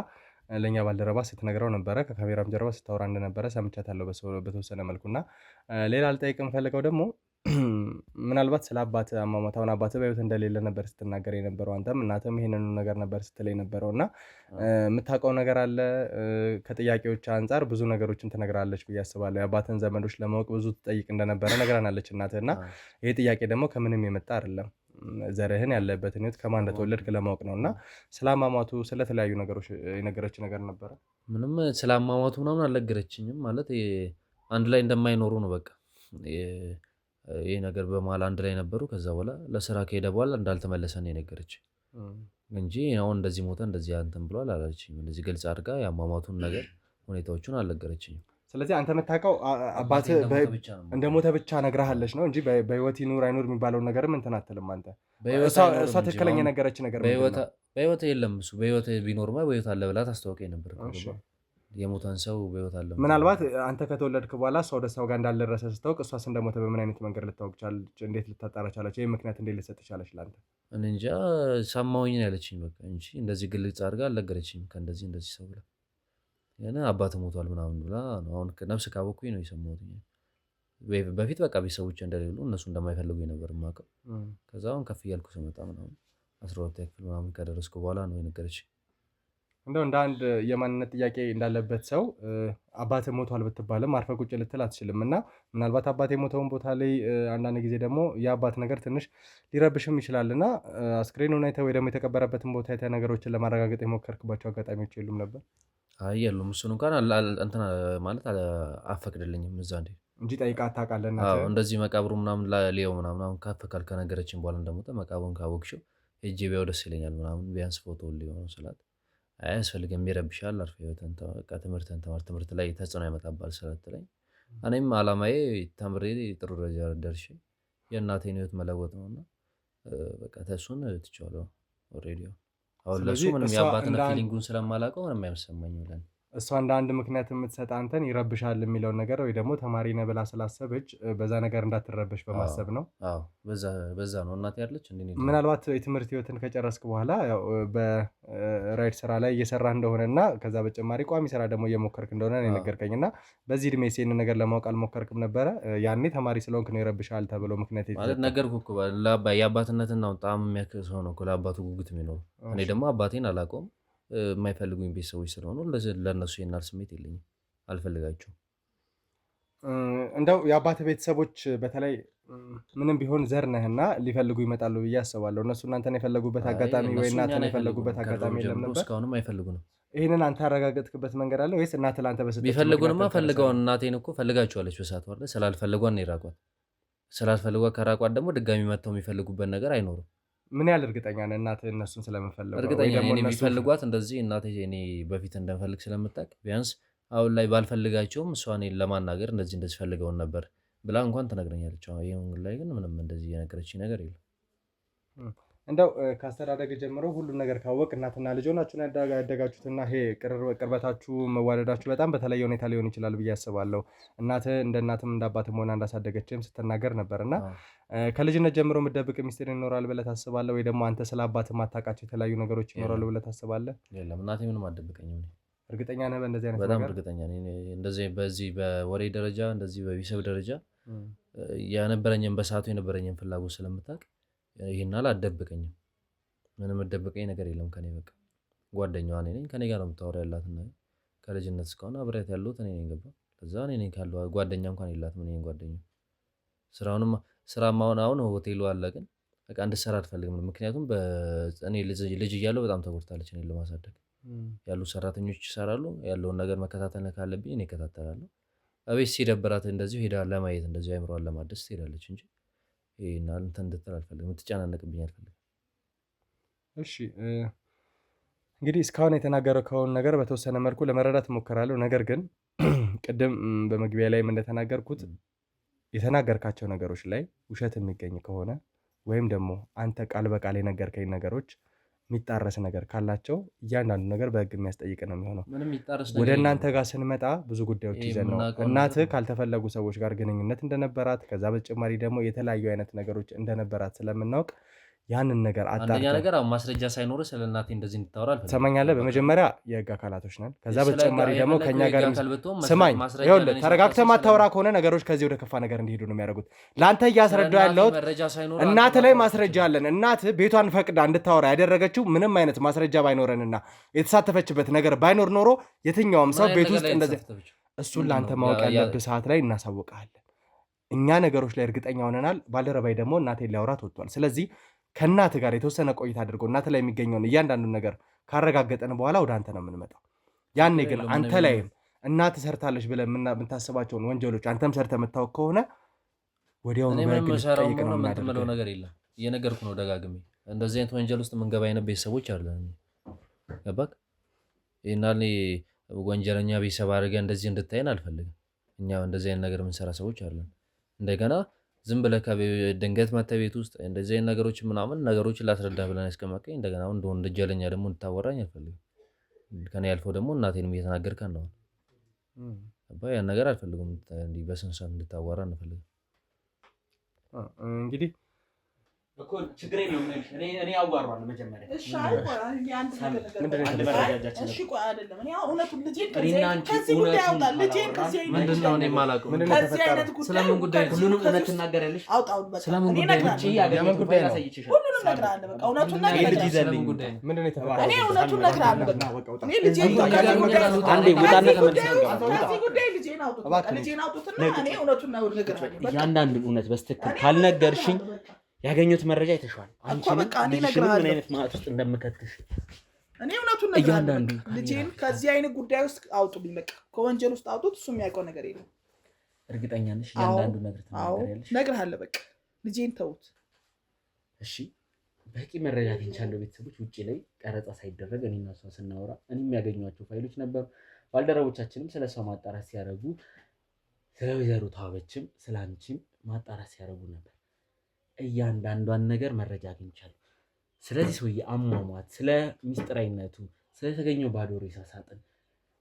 ለእኛ ባልደረባ ስትነግረው ነበረ። ከካሜራም ጀርባ ስታወራ እንደነበረ ሰምቻታለሁ በተወሰነ መልኩና ሌላ ልጠይቅ የምፈልገው ደግሞ ምናልባት ስለ አባት አሟሟት አሁን አባት በህይወት እንደሌለ ነበር ስትናገር የነበረው አንተም እናትም ይሄንን ነገር ነበር ስትል የነበረው እና የምታውቀው ነገር አለ? ከጥያቄዎች አንጻር ብዙ ነገሮችን ትነግራለች ብዬ አስባለሁ። የአባትን ዘመዶች ለማወቅ ብዙ ትጠይቅ እንደነበረ ነግራናለች እናትህ እና ይሄ ጥያቄ ደግሞ ከምንም የመጣ አይደለም። ዘርህን ያለበትን ህይወት ከማን እንደተወለድክ ለማወቅ ነው እና ስለ አሟሟቱ ስለተለያዩ ነገሮች የነገረች ነገር ነበረ? ምንም ስለ አሟሟቱ ምናምን አልነገረችኝም። ማለት አንድ ላይ እንደማይኖሩ ነው በቃ ይሄ ነገር በመሀል አንድ ላይ ነበሩ። ከዛ በኋላ ለስራ ከሄደ በኋላ እንዳልተመለሰ ነው የነገረችኝ እንጂ አሁን እንደዚህ ሞተ እንደዚህ እንትን ብሏል አላለችኝም። እንደዚህ ግልጽ አድርጋ የአሟሟቱን ነገር ሁኔታዎቹን አልነገረችኝም። ስለዚህ አንተ የምታውቀው አባትህ እንደሞተ ብቻ ነግረሃለች ነው እንጂ በህይወት ይኑር አይኑር የሚባለውን ነገርም እንትን አትልም አንተ። እሷ ትክክለኛ የነገረች ነገር በህይወት የለም። እሱ በህይወት ቢኖርማ በህይወት አለ ብላ ታስታውቀኝ ነበር። የሞተን ሰው በህይወት አለ። ምናልባት አንተ ከተወለድክ በኋላ እሷ ወደ ሰው ጋር እንዳልደረሰ ስታውቅ እሷስ እንደሞተ በምን አይነት መንገድ ልታወቅ ቻለች? እንዴት ልታጣራ ቻለች? ይህ ምክንያት እንዴት ልትሰጥ ቻለች ለአንተ? እኔ እንጃ ሰማሁኝ ነው ያለችኝ በቃ እንጂ እንደዚህ ግልጽ አድርጋ አልነገረችኝም። ከእንደዚህ እንደዚህ ሰው ብላ አባት ሞቷል ምናምን ብላ ነው አሁን ነፍስ ካወቅኩኝ ነው የሰማሁት። በፊት በቃ ቤተሰቦች እንደሌሉ እነሱ እንደማይፈልጉኝ ነበር የማውቀው። ከዛ አሁን ከፍ እያልኩ ስመጣ ምናምን 12ኛ ክፍል ምናምን ከደረስኩ በኋላ ነው የነገረችኝ። እንደው እንደ አንድ የማንነት ጥያቄ እንዳለበት ሰው አባትህ ሞቷል ብትባልም አርፈህ ቁጭ ልትል አትችልም እና ምናልባት አባት የሞተውን ቦታ ላይ አንዳንድ ጊዜ ደግሞ የአባት ነገር ትንሽ ሊረብሽም ይችላል እና አስክሬኑን አይተህ ወይ ደግሞ የተቀበረበትን ቦታ አይተህ ነገሮችን ለማረጋገጥ የሞከርክባቸው አጋጣሚዎች የሉም ነበር? አይ የሉም። እሱን እንኳን እንትን ማለት አፈቅድልኝም እዛ እንጂ ጠይቃት ታውቃለህ? እንደዚህ መቃብሩ ምናምን ሊየው ምናምን አሁን ከፍ ካል ከነገረችን በኋላ እንደሞተ መቃብሩን ካወቅሽው ሄጄ ቢያው ደስ ይለኛል ምናምን ቢያንስ ፎቶ ሊሆን ስላት አያስፈልግም ይረብሻል አርፈህ ህይወትን ትምህርትን ተማር ትምህርት ላይ ተጽዕኖ ያመጣባል ስላትለኝ እኔም አላማዬ ተምሬ ጥሩ ደረጃ ደርሼ የእናቴን ህይወት መለወጥ ነውና በቃ ተሱን ትቼዋለሁ ኦልሬዲ። አሁን ለሱ ምንም የአባትነት ፊሊንጉን ስለማላውቀው ምንም አይሰማኝም ብለን እሷ እንደ አንድ ምክንያት የምትሰጥ አንተን ይረብሻል የሚለውን ነገር ወይ ደግሞ ተማሪ ነህ ብላ ስላሰበች በዛ ነገር እንዳትረበሽ በማሰብ ነው። አዎ በዛ ነው እናቴ ያለች እንዴ። ምናልባት የትምህርት ህይወትን ከጨረስክ በኋላ ያው በራይድ ስራ ላይ እየሰራህ እንደሆነና ከዛ በተጨማሪ ቋሚ ስራ ደግሞ እየሞከርክ እንደሆነ ነው የነገርከኝና በዚህ እድሜ ይሄን ነገር ለማወቅ አልሞከርክም ነበረ? ያኔ ተማሪ ስለሆንክ ነው ይረብሻል ተብሎ ምክንያት ማለት ነገርኩህ እኮ የአባትነትን ነው በጣም የሚያክል ሰው ነው እኮ ለአባቱ ጉጉት የሚኖረው። እኔ ደግሞ አባቴን አላውቀውም የማይፈልጉኝ ቤተሰቦች ስለሆኑ ለእነሱ የናል ስሜት የለኝም፣ አልፈልጋቸውም። እንደው የአባት ቤተሰቦች በተለይ ምንም ቢሆን ዘር ነህና ሊፈልጉ ይመጣሉ ብዬ አስባለሁ። እነሱ እናንተን የፈለጉበት አጋጣሚ ወይ እናንተን የፈለጉበት አጋጣሚ የለም ነበር? እስካሁንም አይፈልጉንም። ይህንን አንተ ያረጋገጥክበት መንገድ አለ ወይስ እናትህ ለአንተ በሰጠች? ቢፈልጉንማ ፈልገውን እናቴን እኮ ፈልጋቸዋለች በሰዓቱ አይደል? ስላልፈልጓት ነው የራቋት። ስላልፈልጓት ከራቋት ደግሞ ድጋሚ መጥተው የሚፈልጉበት ነገር አይኖርም። ምን ያህል እርግጠኛ ነህ እናትህ እነሱን ስለምፈልገው? እርግጠኛ ነኝ የሚፈልጓት እንደዚህ እናቴ እኔ በፊት እንደምፈልግ ስለምታውቅ ቢያንስ አሁን ላይ ባልፈልጋቸውም እሷ እኔን ለማናገር እንደዚህ ፈልገውን ነበር ብላ እንኳን ትነግረኛለች። ይሄን ላይ ግን ምንም እንደዚህ የነገረችኝ ነገር የለም። እንደው ከአስተዳደግ ጀምሮ ሁሉም ነገር ካወቅ እናትና ልጅ ሆናችሁን ያደጋችሁትና ይሄ ቅርበታችሁ መዋደዳችሁ በጣም በተለየ ሁኔታ ሊሆን ይችላል ብዬ አስባለሁ። እናትህ እንደ እናትም እንደ አባትም ሆና እንዳሳደገችም ስትናገር ነበርና ከልጅነት ጀምሮ የምትደብቅ ሚስጥር ይኖራል ብለህ ታስባለህ ወይ ደግሞ አንተ ስለ አባትህ ማታውቃቸው የተለያዩ ነገሮች ይኖራሉ ብለህ ታስባለህ? የለም እናቴ ምንም አትደብቀኝም። እርግጠኛ ነህ በእንደዚህ አይነት ነገር? በጣም እርግጠኛ ነኝ። እንደዚህ በዚህ በወሬ ደረጃ እንደዚህ በቤተሰብ ደረጃ የነበረኝን በሰዓቱ የነበረኝን ፍላጎት ስለምታውቅ ይሄን አልደብቀኝም። ምንም ደብቀኝ ነገር የለም ከኔ። በቃ ጓደኛዋ እኔ ነኝ። ከኔ ጋር ነው የምታወራው ያላትና ከልጅነት እስካሁን አብሬያት ያለሁት እኔ ነኝ። ገባ? ከዛ እኔ ነኝ ካለው ጓደኛ እንኳን የላትም። እኔ ነኝ ጓደኛ። ስራም አሁን ሆቴሉ አለ፣ ግን በቃ እንድትሰራ አትፈልግም። ምክንያቱም እኔ ልጅ እያለሁ በጣም ተጎድታለች። እኔን ለማሳደግ ያሉ ሰራተኞች ይሰራሉ። ያለውን ነገር መከታተል ካለብኝ እኔ እከታተላለሁ። አቤት ሲደብራት እንደዚሁ ሄዳ ለማየት እንደዚሁ አይምሯን ለማደስ ትሄዳለች እንጂ ይሄን እንትን እንድትል አልፈልግም። ትጨናነቅብኝ አልፈልግም። እሺ እንግዲህ እስካሁን የተናገርከውን ነገር በተወሰነ መልኩ ለመረዳት እሞክራለሁ። ነገር ግን ቅድም በመግቢያ ላይም እንደተናገርኩት የተናገርካቸው ነገሮች ላይ ውሸት የሚገኝ ከሆነ ወይም ደግሞ አንተ ቃል በቃል የነገርከኝ ነገሮች የሚጣረስ ነገር ካላቸው እያንዳንዱ ነገር በህግ የሚያስጠይቅ ነው የሚሆነው። ወደ እናንተ ጋር ስንመጣ ብዙ ጉዳዮች ይዘን ነው። እናትህ ካልተፈለጉ ሰዎች ጋር ግንኙነት እንደነበራት ከዛ በተጨማሪ ደግሞ የተለያዩ አይነት ነገሮች እንደነበራት ስለምናውቅ ያንን ነገር አንደኛ ነገር ማስረጃ ሳይኖር ስለ እናቴ እንደዚህ እንድታወራ አልፈልግም። ትሰማኛለህ? በመጀመሪያ የህግ አካላቶች ነን። ከዛ በተጨማሪ ደግሞ ከኛ ጋር ስማኝ፣ ይኸውልህ ተረጋግተህ ማታወራ ከሆነ ነገሮች ከዚህ ወደ ከፋ ነገር እንዲሄዱ ነው የሚያደርጉት። ለአንተ እያስረዳሁ ያለሁት እናትህ ላይ ማስረጃ አለን። እናትህ ቤቷን ፈቅዳ እንድታወራ ያደረገችው ምንም አይነት ማስረጃ ባይኖረንና የተሳተፈችበት ነገር ባይኖር ኖሮ የትኛውም ሰው ቤት ውስጥ እንደዚህ እሱን ለአንተ ማወቅ ያለብህ ሰዓት ላይ እናሳውቅሃለን። እኛ ነገሮች ላይ እርግጠኛ ሆነናል። ባልደረባይ ደግሞ እናቴን ሊያወራት ወጥቷል። ስለዚህ ከእናት ጋር የተወሰነ ቆይታ አድርጎ እናት ላይ የሚገኘውን እያንዳንዱን ነገር ካረጋገጠን በኋላ ወደ አንተ ነው የምንመጣው። ያኔ ግን አንተ ላይም እናት ሰርታለች ብለህ የምታስባቸውን ወንጀሎች አንተም ሰርተህ የምታወቅ ከሆነ ወዲያውኑ ጠይቅ ነው የምትምለው ነገር የለም። እየነገርኩህ ነው ደጋግሜ። እንደዚህ አይነት ወንጀል ውስጥ የምንገባ አይነት ቤተሰቦች አለን። ገባክ? ይህናል ወንጀለኛ ቤተሰብ አድርገህ እንደዚህ እንድታየን አልፈልግም። እኛ እንደዚህ አይነት ነገር የምንሰራ ሰዎች አለን። እንደገና ዝም ብለህ ድንገት መተህ ቤት ውስጥ እንደዚህ አይነት ነገሮች ምናምን ነገሮችን ላስረዳህ ብለን ያስቀመጥከኝ እንደገና እንደ ወንጀለኛ ደግሞ እንድታወራኝ አልፈልግም። ከኔ ያልፈው ደግሞ እናቴንም እየተናገርክ ነው። ያን ነገር አልፈልግም። እንዲህ በስንት ሰዓት እንድታወራ አንፈልግም። እንግዲህ እኮ ችግር የለውም። እኔ አዋራዋለሁ መጀመሪያ። እሺ አይቆይ አንድ ነገር እሺ ቆይ አይደለም። እኔ እውነቱን ልጄን ከዚህ ጉዳይ አውጣ። ልጄን ከዚህ ምንድነው እኔ የማላውቀው ከዚህ አይነት ጉዳይ ስለምን ጉዳይ ሁሉንም እውነት ትናገራለሽ? አውጣው በቃ ስለምን ጉዳይ ውጪ ያገኘው ጉዳይ ነው። ሁሉንም ነግርሃለሁ። በቃ እውነቱን ነግርሃለሁ። ስለምን ጉዳይ ምንድነው የተፈጠረው? እኔ እውነቱን ነግርሃለሁ። በቃ እኔ ልጄን አንዴ ውጣና ተመልሰን ከዚህ ጉዳይ ልጄን አውጡት። ልጄን አውጡትና እኔ እውነቱን ነግርሃለሁ። እያንዳንዱን እውነት በስትክክል ካልነገርሽኝ ያገኙት መረጃ የተሻለ አንቺ በቃ እኔ ነግራለሁ ምን አይነት ማዕት ውስጥ እንደምከትሽ እኔ እውነቱን ነግራለሁ። ልጄን ከዚህ አይነት ጉዳይ ውስጥ አውጡልኝ። በቃ ከወንጀል ውስጥ አውጡት። እሱ የሚያውቀው ነገር የለም። እርግጠኛ ነሽ? እያንዳንዱ ነገር ትናገሪያለሽ? ነግርሃለሁ። በቃ ልጄን ተውት። እሺ በቂ መረጃ አግኝቻለሁ። ቤተሰቦች ውጭ ላይ ቀረጻ ሳይደረግ እኔና እሷ ስናወራ እኔ የሚያገኟቸው ፋይሎች ነበሩ። ባልደረቦቻችንም ስለ እሷ ማጣራት ሲያደርጉ ስለ ወይዘሮ ተዋበችም ስለ አንቺም ማጣራት ሲያደርጉ ነበር። እያንዳንዷን ነገር መረጃ አግኝቻለሁ። ስለዚህ ሰውዬ አሟሟት፣ ስለ ሚስጥራዊነቱ፣ ስለተገኘው ባዶ ሬሳ ሳጥን፣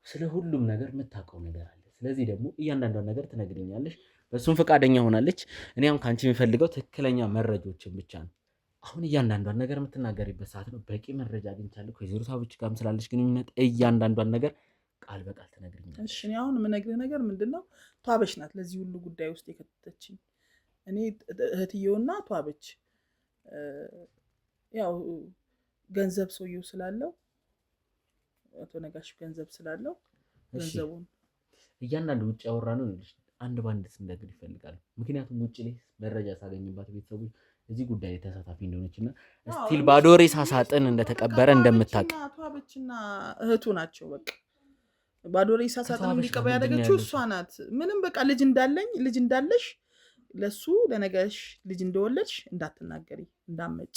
ስለ ሁሉም ነገር የምታውቀው ነገር አለ። ስለዚህ ደግሞ እያንዳንዷን ነገር ትነግሪኛለሽ። በሱም ፈቃደኛ ሆናለች። እኔ አሁን ከአንቺ የሚፈልገው ትክክለኛ መረጃዎችን ብቻ ነው። አሁን እያንዳንዷን ነገር የምትናገሪበት ሰዓት ነው። በቂ መረጃ አግኝቻለሁ። ከወይዘሮ ተዋበች ጋርም ስላለች ግንኙነት እያንዳንዷን ነገር ቃል በቃል ትነግሪኛለሽ። እሺ እኔ አሁን የምነግርህ ነገር ምንድነው? ተዋበች ናት ለዚህ ሁሉ ጉዳይ ውስጥ የከተተችኝ። እኔ እህትየውና ተዋበች ያው ገንዘብ ሰውየው ስላለው አቶ ነጋሽ ገንዘብ ስላለው ገንዘቡን እያንዳንዱ ውጭ ያወራነው አንድ ባንድ እንደግል ይፈልጋል። ምክንያቱም ውጭ ላይ መረጃ ሳገኝባት ቤተሰቦች እዚህ ጉዳይ ላይ ተሳታፊ እንደሆነችና ስቲል ባዶ ሬሳ ሳጥን እንደተቀበረ እንደምታውቅ አቶ አበችና እህቱ ናቸው። በቃ ባዶ ሬሳ ሳጥን እንዲቀበል ያደረገችው እሷ ናት። ምንም በቃ ልጅ እንዳለሽ ለሱ ለነጋሽ ልጅ እንደወለድሽ እንዳትናገሪ እንዳመጭ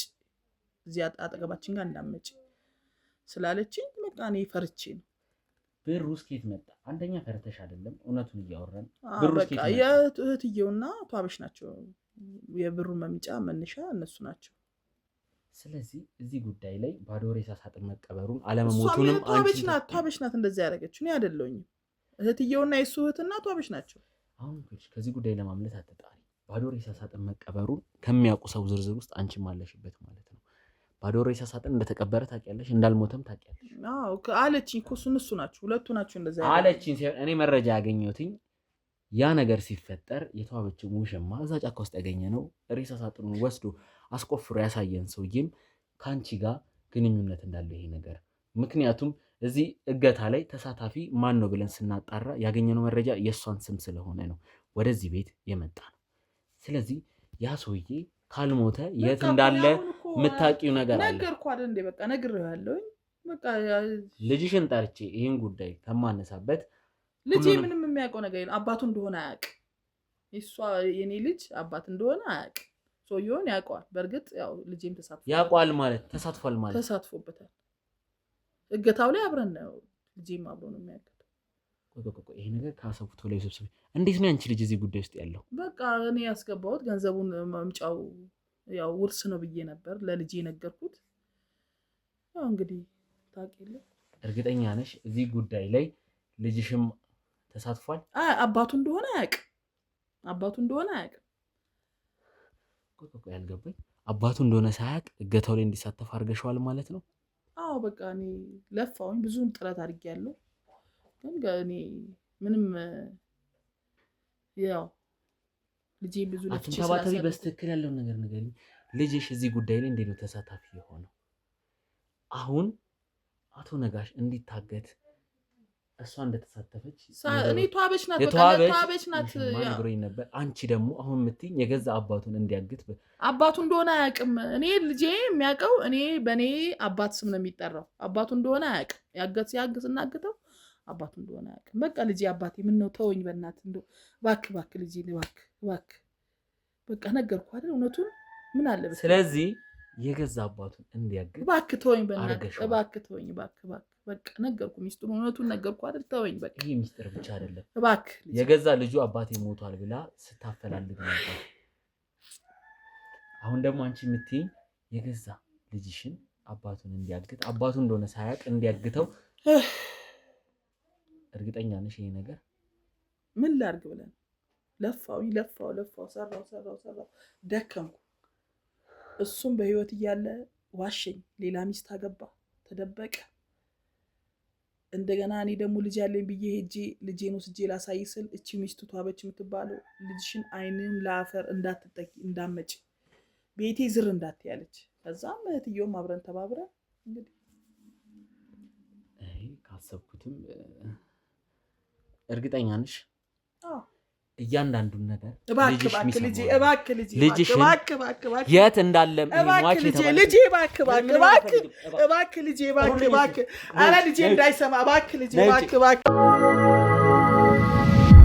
እዚህ አጠገባችን ጋር እንዳመጭ ስላለችኝ በቃ እኔ ፈርቼ ነው። ብሩ ስኬት መጣ። አንደኛ ፈርተሽ አይደለም እውነቱን እያወራን ብሩ ስኬት መጣ። የእህትየውና ቷበሽ ናቸው የብሩ መምጫ መነሻ እነሱ ናቸው። ስለዚህ እዚህ ጉዳይ ላይ ባዶ ሬሳ ሳጥን መቀበሩን አለመሞቱንም ቷበሽ ናት እንደዚህ ያደረገችው እኔ አይደለሁኝም። እህትየውና የሱ እህትና ቷበሽ ናቸው። አሁን ከዚህ ጉዳይ ለማምለጥ አትጣሪ። ባዶ ሬሳ ሳጥን መቀበሩን ከሚያውቁ ሰው ዝርዝር ውስጥ አንቺም አለሽበት ማለት ነው። ባዶ ሬሳ ሳጥን እንደተቀበረ ታውቂያለሽ፣ እንዳልሞተም ታውቂያለሽ። አዎ አለችኝ እኮ እነሱ ናቸው ሁለቱ ናቸው እንደዛ አለችኝ። እኔ መረጃ ያገኘሁትኝ ያ ነገር ሲፈጠር የተዋበችው ውሽማ እዛ ጫካ ውስጥ ያገኘነው ሬሳ ሳጥኑን ወስዶ አስቆፍሮ ያሳየን ሰውዬም ከአንቺ ጋር ግንኙነት እንዳለው ይሄ ነገር። ምክንያቱም እዚህ እገታ ላይ ተሳታፊ ማን ነው ብለን ስናጣራ ያገኘነው መረጃ የእሷን ስም ስለሆነ ነው ወደዚህ ቤት የመጣ ነው። ስለዚህ ያ ሰውዬ ካልሞተ የት እንዳለ የምታውቂው ነገር አለ። ነገርኩ አይደል እንዴ? በቃ ነግሬዋለሁኝ። በቃ ልጅሽን ጠርቼ ይሄን ጉዳይ ከማነሳበት ልጄ ምንም የሚያውቀው ነገር የለም። አባቱ እንደሆነ አያውቅ። እሷ የኔ ልጅ አባት እንደሆነ አያውቅ። ሰውየውን ያውቀዋል። በእርግጥ ያው ልጄም ያውቀዋል ማለት ተሳትፏል ማለት ተሳትፎበታል። እገታው ላይ አብረን ነው ልጄም አብሮ ነው የሚያውቀው። ይሄ ነገር ካሰብኩት ላይ ሰብስቤ እንዴት ነው አንቺ ልጅ እዚህ ጉዳይ ውስጥ ያለው? በቃ እኔ ያስገባሁት ገንዘቡን መምጫው ያው ውርስ ነው ብዬ ነበር ለልጄ ነገርኩት። ያው እንግዲህ ታውቂያለሽ። እርግጠኛ ነሽ እዚህ ጉዳይ ላይ ልጅሽም ተሳትፏል? አባቱ እንደሆነ አያውቅ። አባቱ እንደሆነ አያውቅ። ያልገባኝ አባቱ እንደሆነ ሳያውቅ እገታው ላይ እንዲሳተፍ አድርገሽዋል ማለት ነው? አዎ በቃ እኔ ለፋውኝ ብዙን ጥረት አድርጌያለሁ። ግን እኔ ምንም ያው ልጄ ብዙ ለፍቼ ስለተባተቢ በስትክክል ያለው ነገር ንገሪኝ። ልጅሽ እዚህ ጉዳይ ላይ እንዴት ነው ተሳታፊ የሆነው? አሁን አቶ ነጋሽ እንዲታገት እሷ እንደተሳተፈች እኔ ቷበሽ ናት ነግሮኝ ነበር። አንቺ ደግሞ አሁን የምትይኝ የገዛ አባቱን እንዲያግት አባቱ እንደሆነ አያውቅም። እኔ ልጄ የሚያውቀው እኔ በእኔ አባት ስም ነው የሚጠራው። አባቱ እንደሆነ አያውቅም። ሲያግዝ እናግተው አባቱ እንደሆነ አያውቅም። በቃ ልጄ አባቴ ምን ነው ተወኝ በእናትህ እንደው እባክህ ልጄ እባክህ በቃ ነገርኩህ አይደል እውነቱን ምን አለበት። ስለዚህ የገዛ አባቱን እንዲያግት እባክህ ተወኝ በእናትህ እባክህ ተወኝ እባክህ በቃ ነገርኩ። ሚስጥሩን እውነቱን ነገርኩ አይደል ተወኝ በቃ። ይሄ ሚስጥር ብቻ አይደለም እባክህ የገዛ ልጁ አባቴ ሞቷል ብላ ስታፈላልግ ነበር። አሁን ደግሞ አንቺ የምትይኝ የገዛ ልጅሽን አባቱን እንዲያግት አባቱ እንደሆነ ሳያውቅ እንዲያግተው እርግጠኛ ነሽ? ይሄ ነገር ምን ላድርግ ብለን ለፋው ሰራው ደከምኩ። እሱም በህይወት እያለ ዋሸኝ። ሌላ ሚስት አገባ፣ ተደበቀ። እንደገና እኔ ደግሞ ልጅ ያለኝ ብዬ ሄጄ ልጄን ወስጄ ላሳይ ስል እቺ ሚስቱ ቷበች የምትባለው ልጅሽን አይንም ለአፈር እንዳትጠቂ እንዳመጭ ቤቴ ዝር እንዳትያለች። ከዛም እህትየውም አብረን ተባብረን እንግዲህ ካሰብኩትም እርግጠኛ ነሽ? አዎ እያንዳንዱን ነገር እባክህ የት እንዳለ ልጄ እንዳይሰማ እባክህ ልጄ